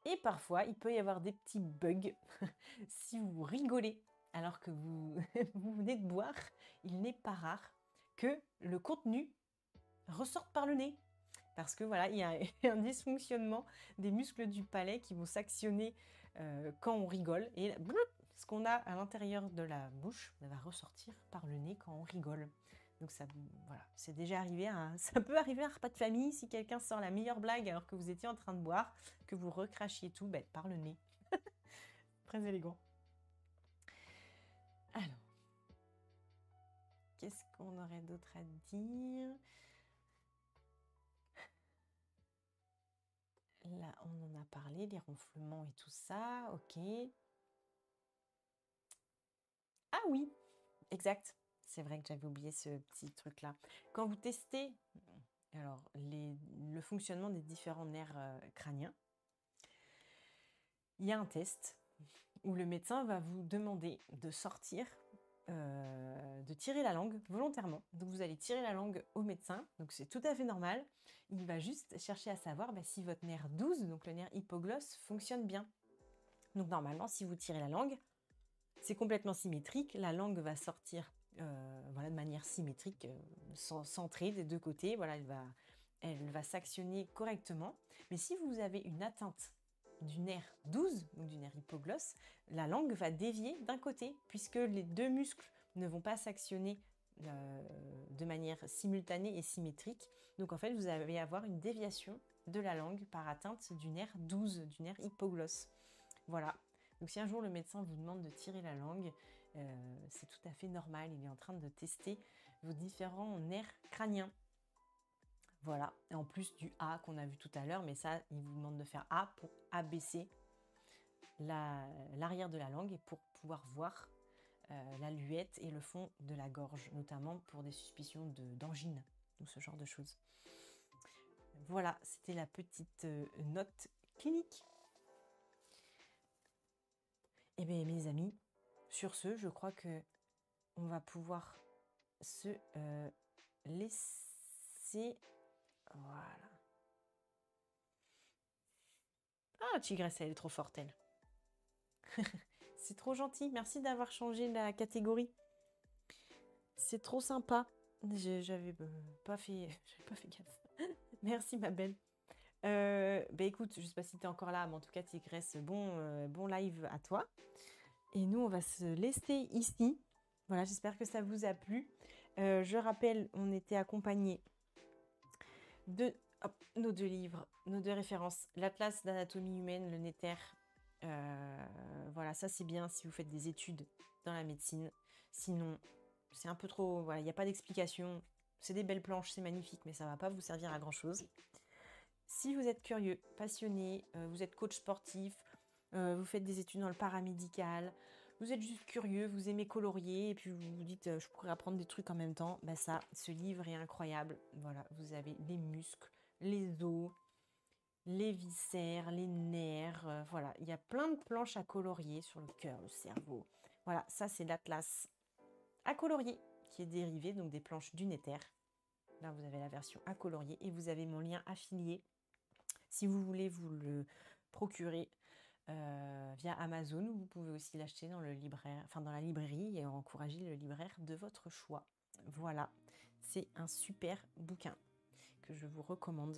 Et parfois, il peut y avoir des petits bugs. Si vous rigolez alors que vous venez de boire, il n'est pas rare que le contenu ressorte par le nez. Parce que voilà, il y a un dysfonctionnement des muscles du palais qui vont s'actionner quand on rigole. Et ce qu'on a à l'intérieur de la bouche va ressortir par le nez quand on rigole. Donc ça, voilà, c'est déjà arrivé. Ça peut arriver à un repas de famille, si quelqu'un sort la meilleure blague alors que vous étiez en train de boire, que vous recrachiez tout par le nez. Très élégant. Alors, Qu'est-ce qu'on aurait d'autre à dire? Là, on en a parlé, les ronflements et tout ça, ok. Ah oui, exact. C'est vrai que j'avais oublié ce petit truc-là. Quand vous testez alors, le fonctionnement des différents nerfs crâniens, il y a un test où le médecin va vous demander de sortir, de tirer la langue volontairement. Donc vous allez tirer la langue au médecin, donc c'est tout à fait normal. Il va juste chercher à savoir si votre nerf 12, donc le nerf hypoglosse, fonctionne bien. Donc normalement, si vous tirez la langue, c'est complètement symétrique. La langue va sortir voilà, de manière symétrique, centrée des deux côtés. Voilà, elle va s'actionner correctement. Mais si vous avez une atteinte du nerf 12, donc du nerf hypoglosse, la langue va dévier d'un côté, puisque les deux muscles ne vont pas s'actionner de manière simultanée et symétrique. Donc en fait, vous allez avoir une déviation de la langue par atteinte du nerf 12, du nerf hypoglosse. Voilà. Donc si un jour le médecin vous demande de tirer la langue, c'est tout à fait normal. Il est en train de tester vos différents nerfs crâniens. Voilà. Et en plus du A qu'on a vu tout à l'heure, mais ça, il vous demande de faire A pour abaisser l'arrière de la langue et pour pouvoir voir la luette et le fond de la gorge, notamment pour des suspicions d'angine ou ce genre de choses. Voilà, c'était la petite note clinique. Eh bien, mes amis, sur ce, je crois que on va pouvoir se laisser. Voilà. Ah, Tigresse, elle est trop forte, elle. C'est trop gentil. Merci d'avoir changé la catégorie. C'est trop sympa. J'avais pas fait gaffe. Merci, ma belle. Écoute, je sais pas si tu es encore là, mais en tout cas, Tigresse, bon live à toi. Et nous, on va se laisser ici. Voilà, j'espère que ça vous a plu. Je rappelle, on était accompagnés de nos deux livres, nos deux références, l'Atlas d'anatomie humaine, le Néther. Voilà, ça c'est bien si vous faites des études dans la médecine. Sinon, c'est un peu trop... Voilà, il n'y a pas d'explication. C'est des belles planches, c'est magnifique, mais ça ne va pas vous servir à grand-chose. Si vous êtes curieux, passionné, vous êtes coach sportif, vous faites des études dans le paramédical, vous êtes juste curieux, vous aimez colorier et puis vous vous dites je pourrais apprendre des trucs en même temps, ce livre est incroyable. Voilà, vous avez les muscles, les os, les viscères, les nerfs, voilà, il y a plein de planches à colorier sur le cœur, le cerveau. Voilà, ça c'est l'Atlas à colorier qui est dérivé donc des planches du Néther. Là, vous avez la version à colorier et vous avez mon lien affilié si vous voulez vous le procurer via Amazon, vous pouvez aussi l'acheter dans dans la librairie et encourager le libraire de votre choix. Voilà, c'est un super bouquin que je vous recommande.